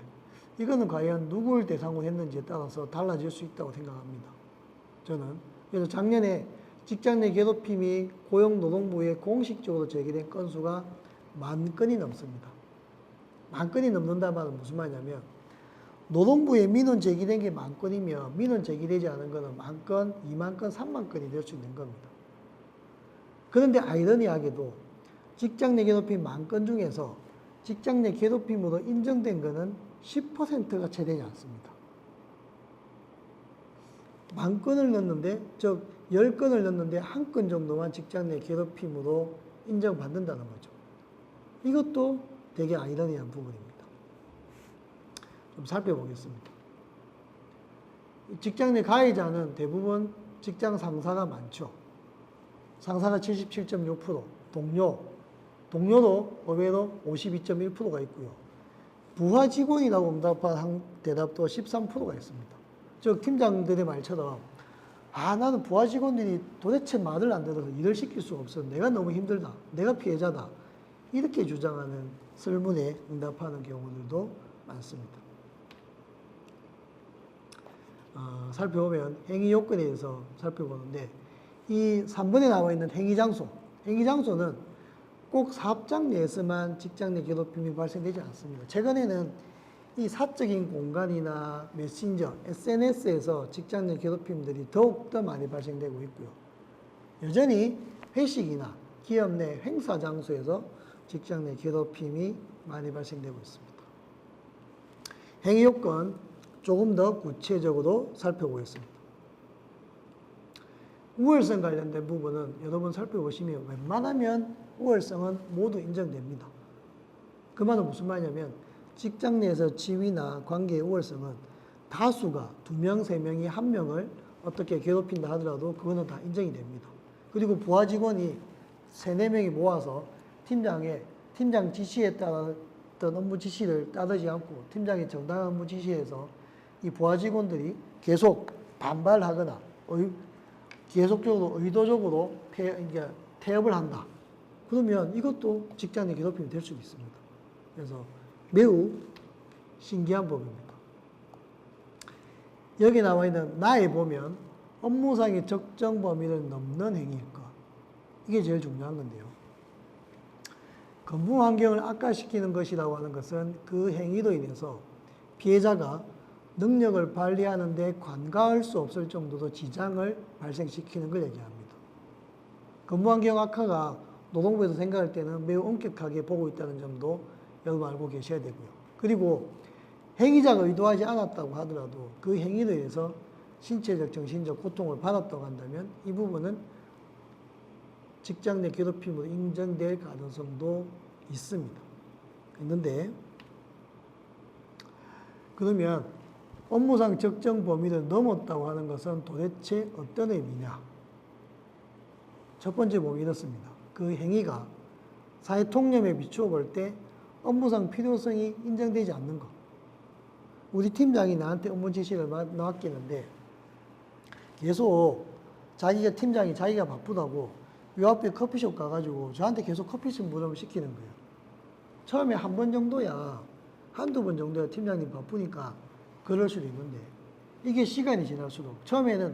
이거는 과연 누구를 대상으로 했는지에 따라서 달라질 수 있다고 생각합니다. 저는 그래서 작년에 직장 내 괴롭힘이 고용노동부에 공식적으로 제기된 건수가 10,000건이 넘습니다. 10,000건이 넘는다는 말은 무슨 말이냐면 노동부에 민원 제기된 게 10,000건이면 민원 제기되지 않은 거는 10,000건, 20,000건, 30,000건이 될 수 있는 겁니다. 그런데 아이러니하게도 직장 내 괴롭힘 10,000건 중에서 직장 내 괴롭힘으로 인정된 거는 10%가 채 되지 않습니다. 10,000건을 넣었는데, 즉 10건을 넣었는데 1건 정도만 직장 내 괴롭힘으로 인정받는다는 거죠. 이것도 되게 아이러니한 부분입니다. 좀 살펴보겠습니다. 직장 내 가해자는 대부분 직장 상사가 많죠. 상사가 77.6%, 동료도 의외로 52.1%가 있고요. 부하 직원이라고 응답한 대답도 13%가 있습니다. 즉 팀장들의 말처럼 나는 부하 직원들이 도대체 말을 안 들어서 일을 시킬 수가 없어. 내가 너무 힘들다. 내가 피해자다. 이렇게 주장하는 설문에 응답하는 경우들도 많습니다. 살펴보면 행위 요건에 대해서 살펴보는데 이 3번에 나와 있는 행위 장소는 꼭 사업장 내에서만 직장 내 괴롭힘이 발생되지 않습니다. 최근에는 이 사적인 공간이나 메신저, SNS에서 직장 내 괴롭힘들이 더욱더 많이 발생되고 있고요. 여전히 회식이나 기업 내 행사 장소에서 직장 내 괴롭힘이 많이 발생되고 있습니다. 행위 요건 조금 더 구체적으로 살펴보겠습니다. 우월성 관련된 부분은 여러분 살펴보시면 웬만하면 우월성은 모두 인정됩니다. 그 말은 무슨 말이냐면 직장 내에서 지위나 관계의 우월성은 다수가 2명, 3명이 1명을 어떻게 괴롭힌다 하더라도 그거는 다 인정이 됩니다. 그리고 부하 직원이 3, 4명이 모아서 팀장 지시에 따랐던 업무 지시를 따르지 않고 팀장의 정당한 업무 지시에서 이 부하 직원들이 계속 반발하거나 계속적으로 의도적으로 태업을 한다. 그러면 이것도 직장 내 괴롭힘이 될 수 있습니다. 그래서 매우 신기한 법입니다. 여기 나와 있는 나에 보면 업무상의 적정 범위를 넘는 행위일까? 이게 제일 중요한 건데요. 근무 환경을 악화시키는 것이라고 하는 것은 그 행위로 인해서 피해자가 능력을 발휘하는 데 관가할 수 없을 정도로 지장을 발생시키는 걸 얘기합니다. 근무 환경 악화가 노동부에서 생각할 때는 매우 엄격하게 보고 있다는 점도 여러분 알고 계셔야 되고요. 그리고 행위자가 의도하지 않았다고 하더라도 그 행위로 인해서 신체적, 정신적 고통을 받았다고 한다면 이 부분은 직장 내 괴롭힘으로 인정될 가능성도 있습니다. 있는데 그러면 업무상 적정 범위를 넘었다고 하는 것은 도대체 어떤 의미냐? 첫 번째 보면 이렇습니다. 그 행위가 사회 통념에 비추어 볼 때 업무상 필요성이 인정되지 않는 것. 우리 팀장이 나한테 업무 지시를 맡기는데 계속 팀장이 자기가 바쁘다고 요 앞에 커피숍 가가지고 저한테 계속 커피 심부름을 시키는 거예요. 처음에 한 번 정도야, 한두 번 정도야 팀장님 바쁘니까 그럴 수도 있는데 이게 시간이 지날수록 처음에는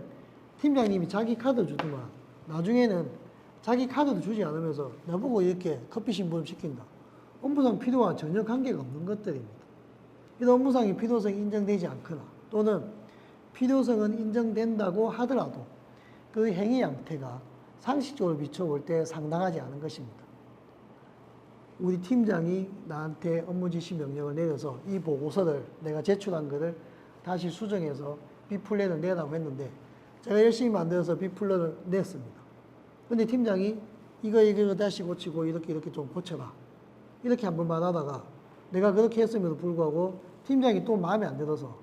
팀장님이 자기 카드 주더만 나중에는 자기 카드도 주지 않으면서 나보고 이렇게 커피 심부름 시킨다. 업무상 필요와 전혀 관계가 없는 것들입니다. 이런 업무상의 필요성이 인정되지 않거나 또는 필요성은 인정된다고 하더라도 그 행위 양태가 상식적으로 비춰볼 때 상당하지 않은 것입니다. 우리 팀장이 나한테 업무 지시 명령을 내려서 이 보고서를 내가 제출한 것을 다시 수정해서 B플랜을 내라고 했는데 제가 열심히 만들어서 B플랜을 냈습니다. 근데 팀장이 이거 다시 고치고 이렇게 좀 고쳐라. 이렇게 한 번만 하다가 내가 그렇게 했음에도 불구하고 팀장이 또 마음에 안 들어서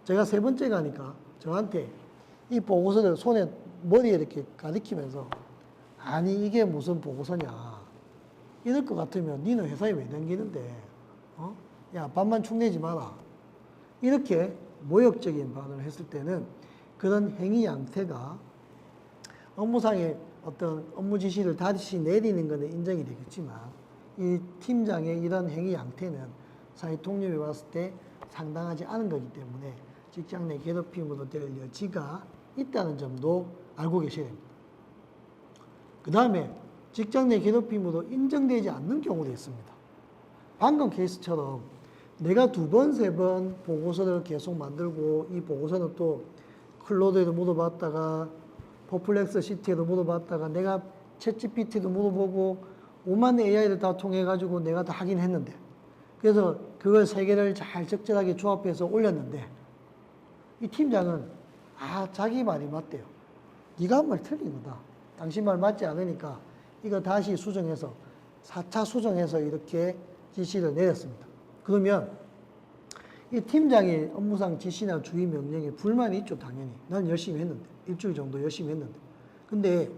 제가 세 번째 가니까 저한테 이 보고서를 머리에 이렇게 가리키면서 아니 이게 무슨 보고서냐. 이럴 것 같으면 니는 회사에 왜 다니는데 야 밥만 축내지 마라. 이렇게 모욕적인 반응을 했을 때는 그런 행위 양태가 업무상의 어떤 업무 지시를 다시 내리는 것은 인정이 되겠지만 이 팀장의 이런 행위 양태는 사회 통념에 봤을 때 상당하지 않은 거기 때문에 직장 내 괴롭힘으로 될 여지가 있다는 점도 알고 계셔야 됩니다. 그 다음에 직장 내 괴롭힘으로 인정되지 않는 경우도 있습니다. 방금 케이스처럼 내가 2번, 3번 보고서를 계속 만들고 이 보고서는 또 클로드에도 물어봤다가 퍼플렉스 시트에도 물어봤다가 내가 챗GPT도 물어보고 오만 AI를 다 통해가지고 내가 다 하긴 했는데 그래서 그걸 3개를 잘 적절하게 조합해서 올렸는데 이 팀장은 자기 말이 맞대요. 네가 한 말 틀린 거다. 당신 말 맞지 않으니까 이거 다시 수정해서 4차 수정해서 이렇게 지시를 내렸습니다. 그러면 이 팀장의 업무상 지시나 주의 명령에 불만이 있죠, 당연히. 난 열심히 했는데. 일주일 정도 열심히 했는데. 근데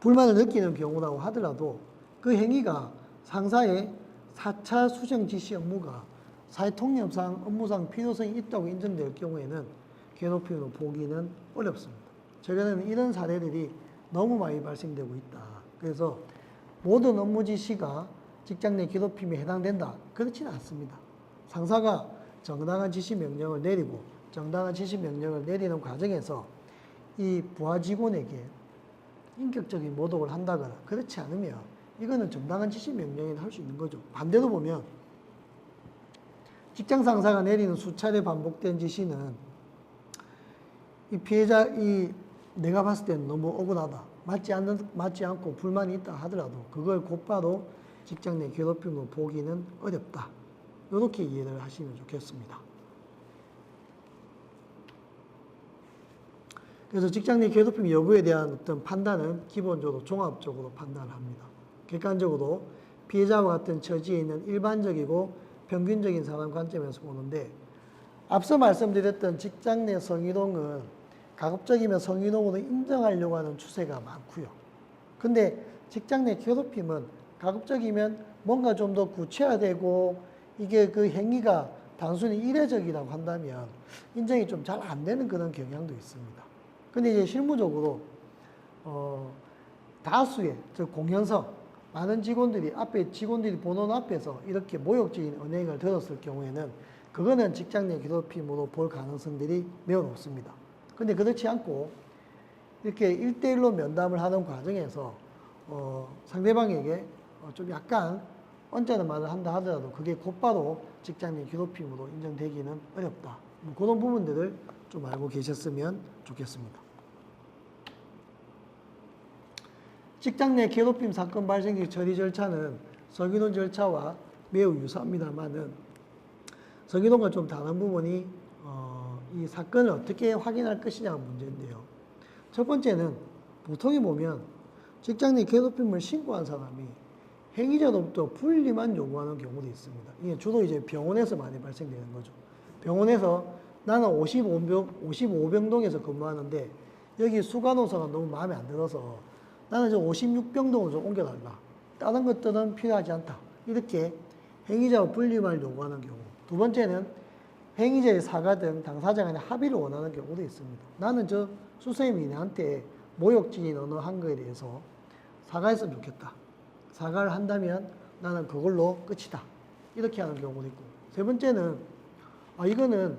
불만을 느끼는 경우라고 하더라도 그 행위가 상사의 4차 수정 지시 업무가 사회통념상 업무상 필요성이 있다고 인정될 경우에는 괴롭힘으로 보기는 어렵습니다. 최근에는 이런 사례들이 너무 많이 발생되고 있다. 그래서 모든 업무 지시가 직장 내 괴롭힘에 해당된다. 그렇지는 않습니다. 상사가 정당한 지시 명령을 내리고 정당한 지시 명령을 내리는 과정에서 이 부하 직원에게 인격적인 모독을 한다거나 그렇지 않으면 이거는 정당한 지시 명령이 할 수 있는 거죠. 반대로 보면 직장 상사가 내리는 수차례 반복된 지시는 이 내가 봤을 때는 너무 억울하다. 맞지 않고 불만이 있다 하더라도 그걸 곧바로 직장 내 괴롭힘으로 보기는 어렵다. 이렇게 이해를 하시면 좋겠습니다. 그래서 직장 내 괴롭힘 여부에 대한 어떤 판단은 기본적으로 종합적으로 판단을 합니다. 객관적으로 피해자와 같은 처지에 있는 일반적이고 평균적인 사람 관점에서 보는데 앞서 말씀드렸던 직장 내 성희롱은 가급적이면 성희롱으로 인정하려고 하는 추세가 많고요. 근데 직장 내 괴롭힘은 가급적이면 뭔가 좀 더 구체화되고 이게 그 행위가 단순히 일회적이라고 한다면 인정이 좀 잘 안 되는 그런 경향도 있습니다. 근데 이제 실무적으로 다수의 즉 공연서 많은 직원들이 보는 앞에서 이렇게 모욕적인 언행을 들었을 경우에는 그거는 직장 내 괴롭힘으로 볼 가능성들이 매우 높습니다. 근데 그렇지 않고 이렇게 1대1로 면담을 하는 과정에서 상대방에게 좀 약간 언짢은 말을 한다 하더라도 그게 곧바로 직장 내 괴롭힘으로 인정되기는 어렵다. 뭐 그런 부분들을 좀 알고 계셨으면 좋겠습니다. 직장 내 괴롭힘 사건 발생 시 처리 절차는 성희롱 절차와 매우 유사합니다만은 성희롱과 좀 다른 부분이 이 사건을 어떻게 확인할 것이냐가 문제인데요. 첫 번째는 보통에 보면 직장 내 괴롭힘을 신고한 사람이 행위자로부터 분리만 요구하는 경우도 있습니다. 이게 주로 이제 병원에서 많이 발생되는 거죠. 병원에서 나는 55병동에서 근무하는데 여기 수간호사가 너무 마음에 안 들어서 나는 저 56병동으로 좀 옮겨달라. 다른 것들은 필요하지 않다. 이렇게 행위자와 분리만을 요구하는 경우. 두 번째는 행위자의 사과 등 당사자 간의 합의를 원하는 경우도 있습니다. 나는 저 수선생님이 나한테 모욕적인 언어 한 거에 대해서 사과했으면 좋겠다. 사과를 한다면 나는 그걸로 끝이다. 이렇게 하는 경우도 있고. 세 번째는 이거는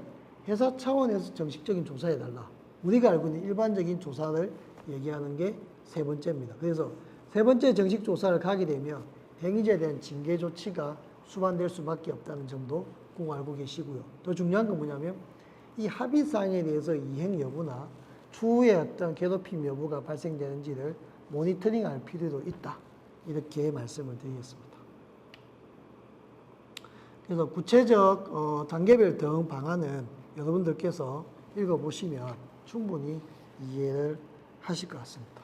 회사 차원에서 정식적인 조사해달라. 우리가 알고 있는 일반적인 조사를 얘기하는 게 세 번째입니다. 그래서 세 번째 정식 조사를 가게 되면 행위자에 대한 징계 조치가 수반될 수밖에 없다는 점도 꼭 알고 계시고요. 더 중요한 건 뭐냐면 이 합의사항에 대해서 이행 여부나 추후에 어떤 괴롭힘 여부가 발생되는지를 모니터링할 필요도 있다. 이렇게 말씀을 드리겠습니다. 그래서 구체적 단계별 대응 방안은 여러분들께서 읽어보시면 충분히 이해를 하실 것 같습니다.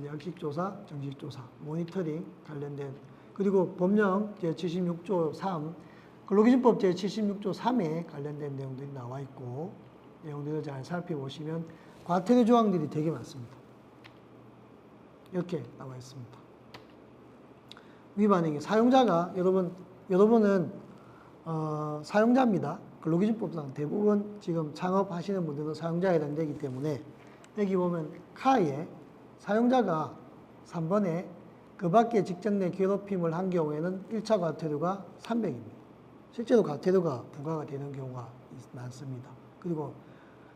약식조사, 정식조사, 모니터링 관련된 그리고 법령 제76조 3, 근로기준법 제76조 3에 관련된 내용들이 나와 있고 내용들을 잘 살펴보시면 과태료 조항들이 되게 많습니다. 이렇게 나와 있습니다. 위반행위 사용자가 여러분은 사용자입니다. 근로기준법상 대부분 지금 창업하시는 분들은 사용자에 해당되기 때문에 여기 보면 카에 사용자가 3번에 그 밖에 직장 내 괴롭힘을 한 경우에는 1차 과태료가 300입니다. 실제로 과태료가 부과가 되는 경우가 많습니다. 그리고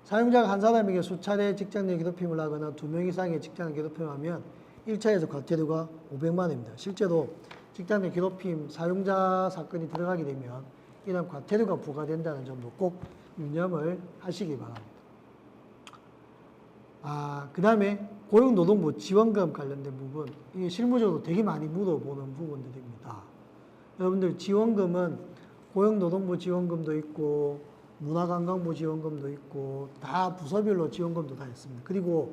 사용자가 한 사람에게 수차례 직장 내 괴롭힘을 하거나 2명 이상의 직장 내 괴롭힘을 하면 1차에서 과태료가 500만 원입니다. 실제로 직장 내 괴롭힘 사용자 사건이 들어가게 되면 이런 과태료가 부과된다는 점도 꼭 유념을 하시기 바랍니다. 그 다음에 고용노동부 지원금 관련된 부분, 이게 실무적으로 되게 많이 물어보는 부분들입니다. 여러분들 지원금은 고용노동부 지원금도 있고 문화관광부 지원금도 있고 다 부서별로 지원금도 다 있습니다. 그리고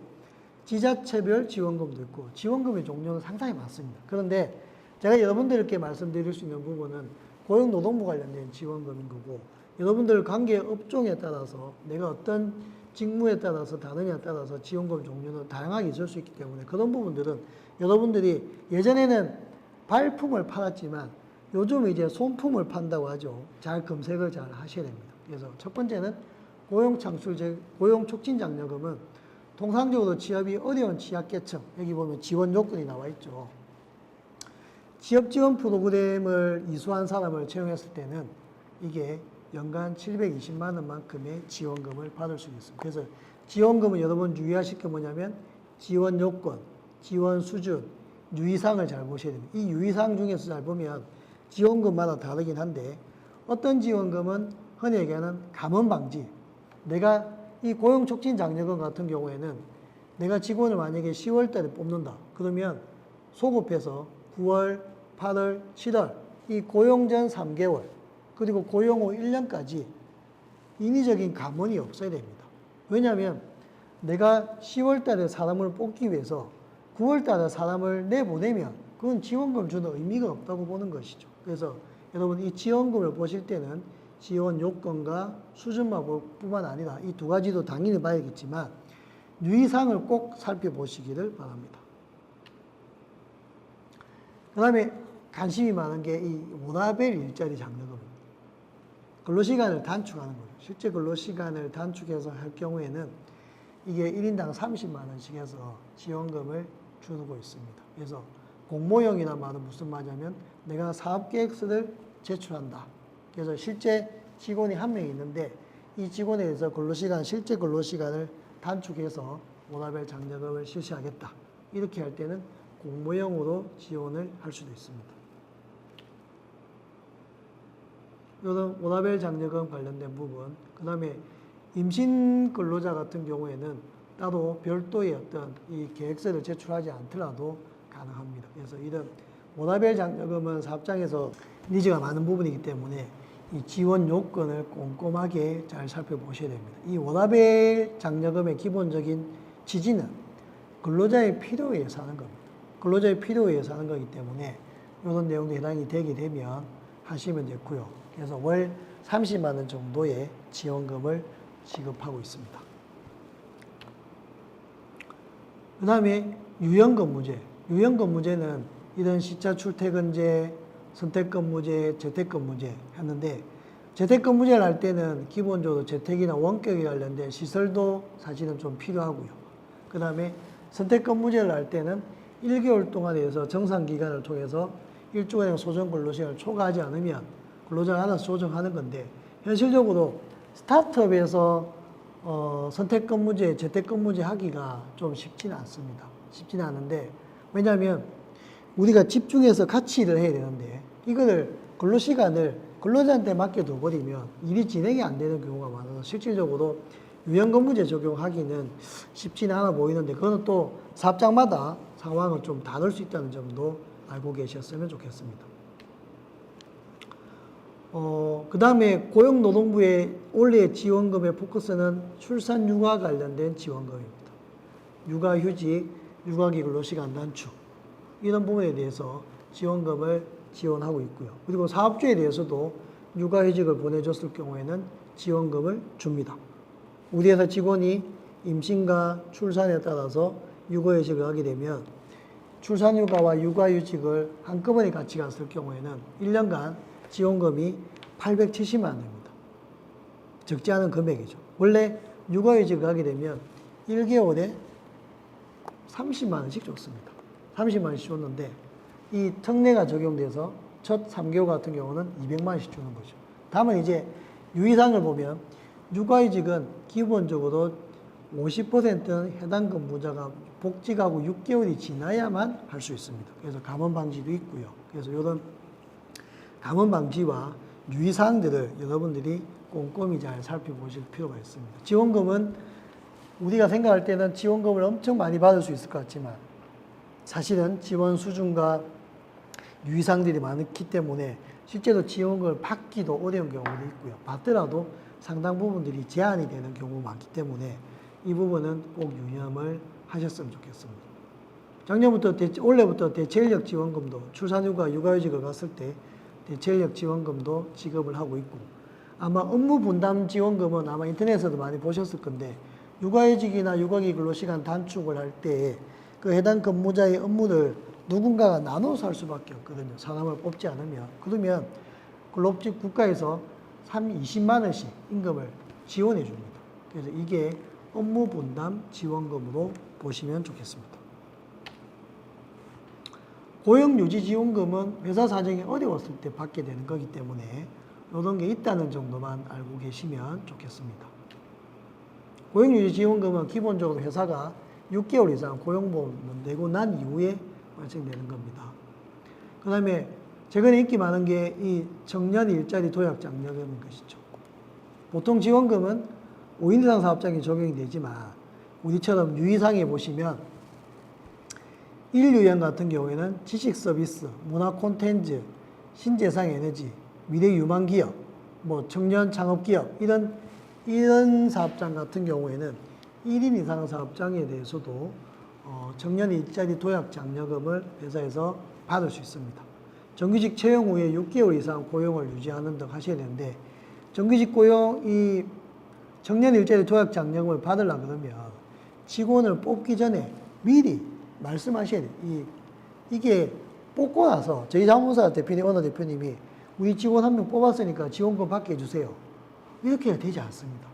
지자체별 지원금도 있고 지원금의 종류는 상당히 많습니다. 그런데 제가 여러분들께 말씀드릴 수 있는 부분은 고용노동부 관련된 지원금인 거고 여러분들 관계 업종에 따라서 내가 어떤 직무에 따라서 다르냐에 따라서 지원금 종류는 다양하게 있을 수 있기 때문에 그런 부분들은 여러분들이 예전에는 발품을 팔았지만 요즘은 이제 손품을 판다고 하죠. 잘 검색을 잘 하셔야 됩니다. 그래서 첫 번째는 고용촉진장려금은 통상적으로 취업이 어려운 취약계층, 여기 보면 지원 요건이 나와 있죠. 취업지원 프로그램을 이수한 사람을 채용했을 때는 이게 연간 720만 원만큼의 지원금을 받을 수 있습니다. 그래서 지원금은 여러분 유의하실 게 뭐냐면 지원 요건, 지원 수준, 유의사항을 잘 보셔야 됩니다. 이 유의사항 중에서 잘 보면 지원금마다 다르긴 한데 어떤 지원금은 흔히 얘기하는 감원 방지. 내가 이 고용촉진장려금 같은 경우에는 내가 직원을 만약에 10월 달에 뽑는다. 그러면 소급해서 9월, 8월, 7월 이 고용 전 3개월 그리고 고용 후 1년까지 인위적인 감원이 없어야 됩니다. 왜냐하면 내가 10월 달에 사람을 뽑기 위해서 9월 달에 사람을 내보내면 그건 지원금 주는 의미가 없다고 보는 것이죠. 그래서 여러분 이 지원금을 보실 때는 지원 요건과 수준만뿐만 아니라 이 두 가지도 당연히 봐야겠지만 유의사항을 꼭 살펴보시기를 바랍니다. 그 다음에 관심이 많은 게 이 워라밸 일자리 장려금입니다. 근로시간을 단축하는 거예요. 실제 근로시간을 단축해서 할 경우에는 이게 1인당 30만 원씩 해서 지원금을 주고 있습니다. 그래서 공모형이란 말은 무슨 말이냐면 내가 사업계획서를 제출한다. 그래서 실제 직원이 한 명 있는데 이 직원에 대해서 실제 근로시간을 단축해서 워라밸 장려금을 실시하겠다. 이렇게 할 때는 공모형으로 지원을 할 수도 있습니다. 이런 워라밸 장려금 관련된 부분, 그 다음에 임신 근로자 같은 경우에는 따로 별도의 어떤 이 계획서를 제출하지 않더라도 가능합니다. 그래서 이런 워라밸 장려금은 사업장에서 니즈가 많은 부분이기 때문에 이 지원 요건을 꼼꼼하게 잘 살펴보셔야 됩니다. 이 워라밸 장려금의 기본적인 취지는 근로자의 필요에 의해서 하는 겁니다. 근로자의 필요에 의해서 하는 거기 때문에 이런 내용도 해당이 되게 되면 하시면 됐고요. 그래서 월 30만 원 정도의 지원금을 지급하고 있습니다. 그 다음에 유연근무제. 유연근무제는 이런 시차 출퇴근제, 선택근무제, 재택근무제 했는데 재택근무제를 할 때는 기본적으로 재택이나 원격에 관련된 시설도 사실은 좀 필요하고요. 그 다음에 선택근무제를 할 때는 1개월 동안에 대해서 정상기간을 통해서 일주일의 소정 근로시간을 초과하지 않으면 근로자가 알아서 조정하는 건데 현실적으로 스타트업에서 선택근무제, 재택근무제 하기가 좀 쉽지는 않습니다. 쉽지는 않은데 왜냐하면 우리가 집중해서 같이 일을 해야 되는데 이거를 근로시간을 근로자한테 맡겨둬버리면 일이 진행이 안 되는 경우가 많아서 실질적으로 유연근무제 적용하기는 쉽지는 않아 보이는데 그거는 또 사업장마다 상황을 좀 다를 수 있다는 점도 알고 계셨으면 좋겠습니다. 그 다음에 고용노동부의 올해 지원금의 포커스는 출산 육아 관련된 지원금입니다. 육아휴직, 육아기 근로시간 단축 이런 부분에 대해서 지원금을 지원하고 있고요. 그리고 사업주에 대해서도 육아휴직을 보내줬을 경우에는 지원금을 줍니다. 우리 회사 직원이 임신과 출산에 따라서 육아휴직을 하게 되면 출산휴가와 육아휴직을 한꺼번에 같이 갔을 경우에는 1년간 지원금이 870만 원입니다. 적지 않은 금액이죠. 원래 육아휴직을 하게 되면 1개월에 30만 원씩 줬습니다. 30만 원씩 줬는데 이 특례가 적용돼서 첫 3개월 같은 경우는 200만 원씩 주는 거죠. 다만 이제 유의사항을 보면 육아휴직은 기본적으로 50%는 해당 근무자가 복직하고 6개월이 지나야만 할 수 있습니다. 그래서 감원 방지도 있고요. 그래서 이런 감원 방지와 유의사항들을 여러분들이 꼼꼼히 잘 살펴보실 필요가 있습니다. 지원금은 우리가 생각할 때는 지원금을 엄청 많이 받을 수 있을 것 같지만 사실은 지원 수준과 유의사항들이 많기 때문에 실제로 지원금을 받기도 어려운 경우도 있고요. 받더라도 상당 부분들이 제한이 되는 경우가 많기 때문에 이 부분은 꼭 유념을 하셨으면 좋겠습니다. 작년부터 올해부터 대체인력 지원금도 출산휴가 육아휴직을 갔을 때 대체인력 지원금도 지급을 하고 있고 아마 업무 분담 지원금은 아마 인터넷에서도 많이 보셨을 건데 육아휴직이나 육아기 근로시간 단축을 할 때 그 해당 근무자의 업무를 누군가가 나눠서 할 수밖에 없거든요. 사람을 뽑지 않으면. 그러면 근로직 국가에서 20만 원씩 임금을 지원해 줍니다. 그래서 이게 업무 분담 지원금으로 보시면 좋겠습니다. 고용유지지원금은 회사 사정이 어려웠을 때 받게 되는 거기 때문에 이런 게 있다는 정도만 알고 계시면 좋겠습니다. 고용유지지원금은 기본적으로 회사가 6개월 이상 고용보험을 내고 난 이후에 발생되는 겁니다. 그 다음에 최근에 인기 많은 게 이 청년 일자리 도약 장려금인 것이죠. 보통 지원금은 5인 이상 사업장에 적용이 되지만 우리처럼 유의사항에 보시면 1유형 같은 경우에는 지식 서비스, 문화 콘텐츠, 신재생 에너지, 미래 유망 기업, 청년 창업 기업 이런 이런 사업장 같은 경우에는 1인 이상 사업장에 대해서도 정년 일자리 도약 장려금을 회사에서 받을 수 있습니다. 정규직 채용 후에 6개월 이상 고용을 유지하는 등 하셔야 되는데, 정규직 고용 이 정년 일자리 도약 장려금을 받으려고 그러면 직원을 뽑기 전에 미리 말씀하셔야 돼요. 이게 뽑고 나서 저희 자문사 대표님, 어느 대표님이 우리 직원 한 명 뽑았으니까 지원금 받게 해주세요, 이렇게 되지 않습니다.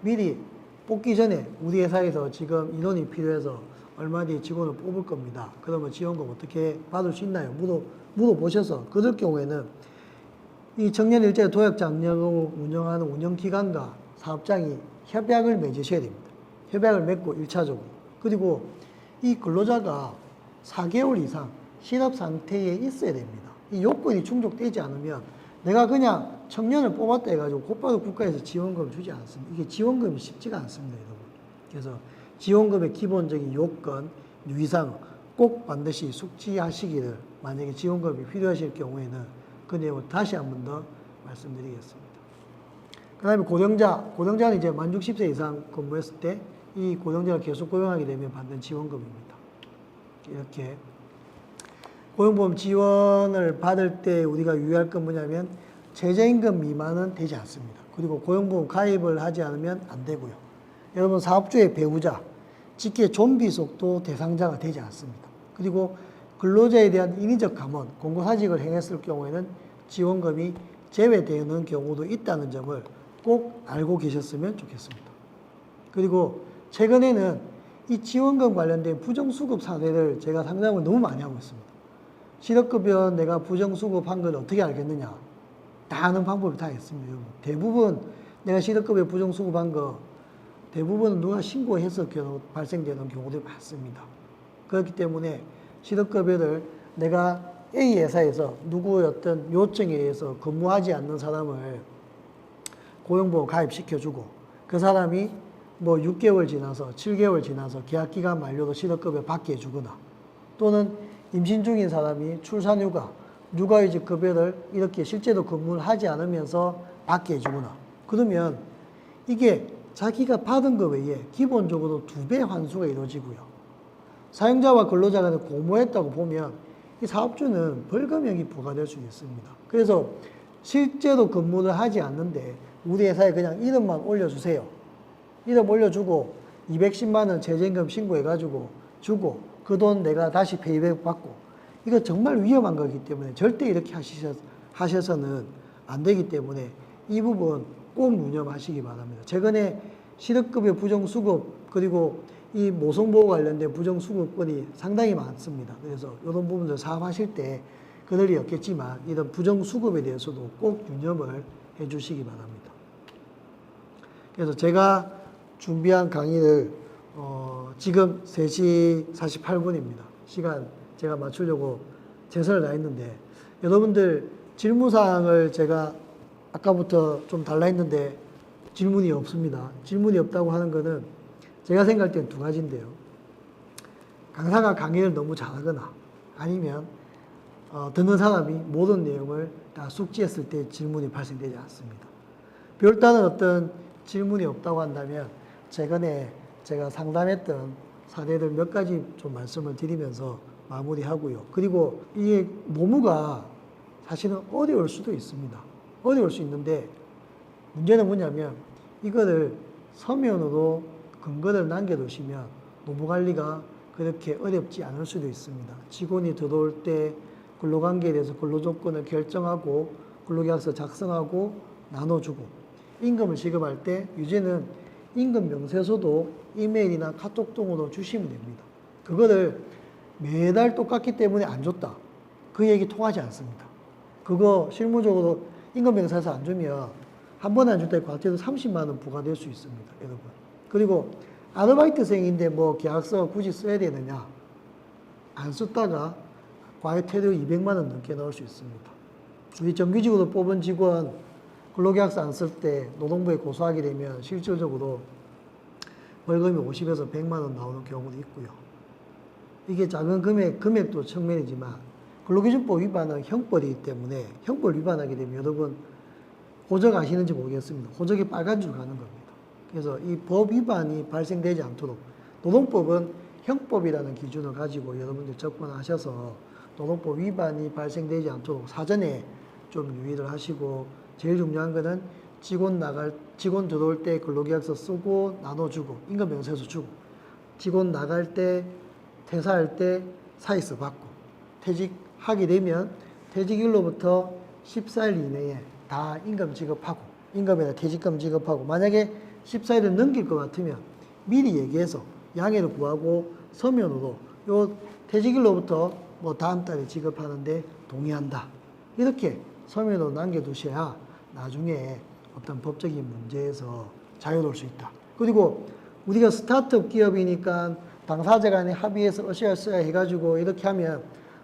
미리 뽑기 전에 우리 회사에서 지금 인원이 필요해서 얼마 뒤에 직원을 뽑을 겁니다. 그러면 지원금 어떻게 받을 수 있나요? 물어보셔서, 그럴 경우에는 이 청년 일자리 도약 장려금을 운영하는 운영기관과 사업장이 협약을 맺으셔야 됩니다. 협약을 맺고 1차적으로. 그리고 이 근로자가 4개월 이상 실업 상태에 있어야 됩니다. 이 요건이 충족되지 않으면 내가 그냥 청년을 뽑았다 해가지고 곧바로 국가에서 지원금을 주지 않습니다. 이게 지원금이 쉽지가 않습니다, 여러분. 그래서 지원금의 기본적인 요건, 유의사항 꼭 반드시 숙지하시기를, 만약에 지원금이 필요하실 경우에는 그 내용을 다시 한 번 더 말씀드리겠습니다. 그 다음에 고령자는 이제 만 60세 이상 근무했을 때 이 고령자를 계속 고용하게 되면 받는 지원금입니다. 이렇게 고용보험 지원을 받을 때 우리가 유의할 건 뭐냐면, 최저임금 미만은 되지 않습니다. 그리고 고용보험 가입을 하지 않으면 안 되고요. 여러분, 사업주의 배우자, 직계 존비속도 대상자가 되지 않습니다. 그리고 근로자에 대한 인위적 감원, 공고사직을 행했을 경우에는 지원금이 제외되는 경우도 있다는 점을 꼭 알고 계셨으면 좋겠습니다. 그리고 최근에는 이 지원금 관련된 부정수급 사례를 제가 상담을 너무 많이 하고 있습니다. 실업급여 내가 부정수급한 걸 어떻게 알겠느냐? 다 아는 방법이 다 있습니다, 여러분. 대부분 내가 실업급여 부정수급한 거 대부분은 누가 신고해서 발생되는 경우들이 많습니다. 그렇기 때문에 실업급여를 내가 A 회사에서 누구의 어떤 요청에 의해서 근무하지 않는 사람을 고용보험 가입시켜주고, 그 사람이 뭐 6개월 지나서 7개월 지나서 계약기간 만료로 실업급여 받게 해주거나, 또는 임신 중인 사람이 출산휴가, 육아휴직 급여를 이렇게 실제로 근무를 하지 않으면서 받게 해주거나, 그러면 이게 자기가 받은 것 외에 기본적으로 2배 환수가 이루어지고요. 사용자와 근로자 간에 공모했다고 보면 이 사업주는 벌금형이 부과될 수 있습니다. 그래서 실제로 근무를 하지 않는데 우리 회사에 그냥 이름만 올려주세요. 이름 올려주고 210만 원 최저임금 신고해가지고 주고 그 돈 내가 다시 페이백 받고, 이거 정말 위험한 거기 때문에 절대 이렇게 하셔서는 안 되기 때문에 이 부분 꼭 유념하시기 바랍니다. 최근에 실업급여 부정수급 그리고 이 모성보호 관련된 부정수급권이 상당히 많습니다. 그래서 이런 부분들 사업하실 때 그들이 없겠지만 이런 부정수급에 대해서도 꼭 유념을 해주시기 바랍니다. 그래서 제가 준비한 강의를 지금 3시 48분입니다. 시간 제가 맞추려고 최선을 다했는데, 여러분들 질문사항을 제가 아까부터 좀 달라 했는데 질문이 없습니다. 질문이 없다고 하는 거는 제가 생각할 땐 2가지인데요. 강사가 강의를 너무 잘하거나 아니면 듣는 사람이 모든 내용을 다 숙지했을 때 질문이 발생되지 않습니다. 별다른 어떤 질문이 없다고 한다면 최근에 제가 상담했던 사례들 몇 가지 좀 말씀을 드리면서 마무리하고요. 그리고 이게 노무가 사실은 어려울 수도 있습니다. 어려울 수 있는데 문제는 뭐냐면 이거를 서면으로 근거를 남겨두시면 노무관리가 그렇게 어렵지 않을 수도 있습니다. 직원이 들어올 때 근로관계에 대해서 근로조건을 결정하고 근로계약서 작성하고 나눠주고, 임금을 지급할 때 이제는 임금 명세서도 이메일이나 카톡 등으로 주시면 됩니다. 그거를 매달 똑같기 때문에 안 줬다, 그 얘기 통하지 않습니다. 그거 실무적으로 임금 명세서 안 주면 한 번에 안 줄 때 과태료 30만 원 부과될 수 있습니다, 여러분. 그리고 아르바이트생인데 뭐 계약서 굳이 써야 되느냐? 안 썼다가 과태료 200만 원 넘게 나올 수 있습니다. 우리 정규직으로 뽑은 직원 근로계약서 안 쓸 때 노동부에 고소하게 되면 실질적으로 벌금이 50에서 100만 원 나오는 경우도 있고요. 이게 작은 금액도 측면이지만 근로기준법 위반은 형벌이기 때문에 형벌 위반하게 되면 여러분 호적 아시는지 모르겠습니다. 호적에 빨간 줄 가는 겁니다. 그래서 이 법 위반이 발생되지 않도록 노동법은 형법이라는 기준을 가지고 여러분들 접근하셔서 노동법 위반이 발생되지 않도록 사전에 좀 유의를 하시고 제일 중요한 거는 직원 들어올 때 근로계약서 쓰고 나눠주고 임금명세서 주고 직원 나갈 때 퇴사할 때 사익서 받고 퇴직하게 되면 퇴직일로부터 14일 이내에 다 임금 지급하고 임금에다 퇴직금 지급하고 만약에 14일을 넘길 것 같으면 미리 얘기해서 양해를 구하고 서면으로 요 퇴직일로부터 뭐 다음 달에 지급하는데 동의한다. 이렇게 서면으로 남겨두셔야 나중에 어떤 법적인 문제에서 자유로울 수 있다. 그리고 우리가 스타트업 기업이니까 당사자 간에 합의해서 으쌰으쌰 해가지고 이렇게 하면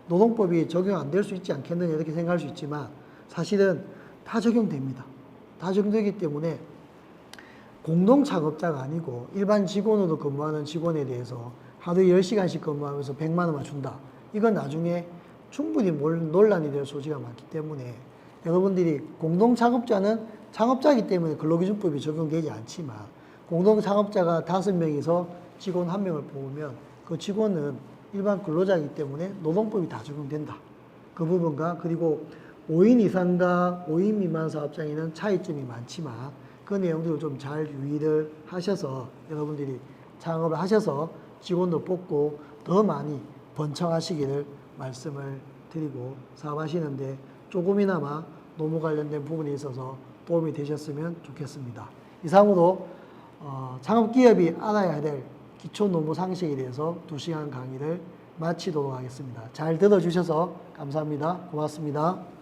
노동법이 적용 안 될 수 있지 않겠느냐 이렇게 생각할 수 있지만 사실은 다 적용됩니다. 다 적용되기 때문에 공동창업자가 아니고 일반 직원으로 근무하는 직원에 대해서 하루에 10시간씩 근무하면서 100만 원만 준다. 이건 나중에 충분히 논란이 될 소지가 많기 때문에 여러분들이 공동창업자는 창업자이기 때문에 근로기준법이 적용되지 않지만 공동창업자가 5명이서 직원 1명을 뽑으면 그 직원은 일반 근로자이기 때문에 노동법이 다 적용된다. 그 부분과 그리고 5인 이상과 5인 미만 사업장에는 차이점이 많지만 그 내용들을 좀 잘 유의를 하셔서 여러분들이 창업을 하셔서 직원도 뽑고 더 많이 번창하시기를 말씀을 드리고 사업하시는데 조금이나마 노무 관련된 부분에 있어서 도움이 되셨으면 좋겠습니다. 이상으로 창업기업이 알아야 될 기초노무 상식에 대해서 2시간 강의를 마치도록 하겠습니다. 잘 들어주셔서 감사합니다. 고맙습니다.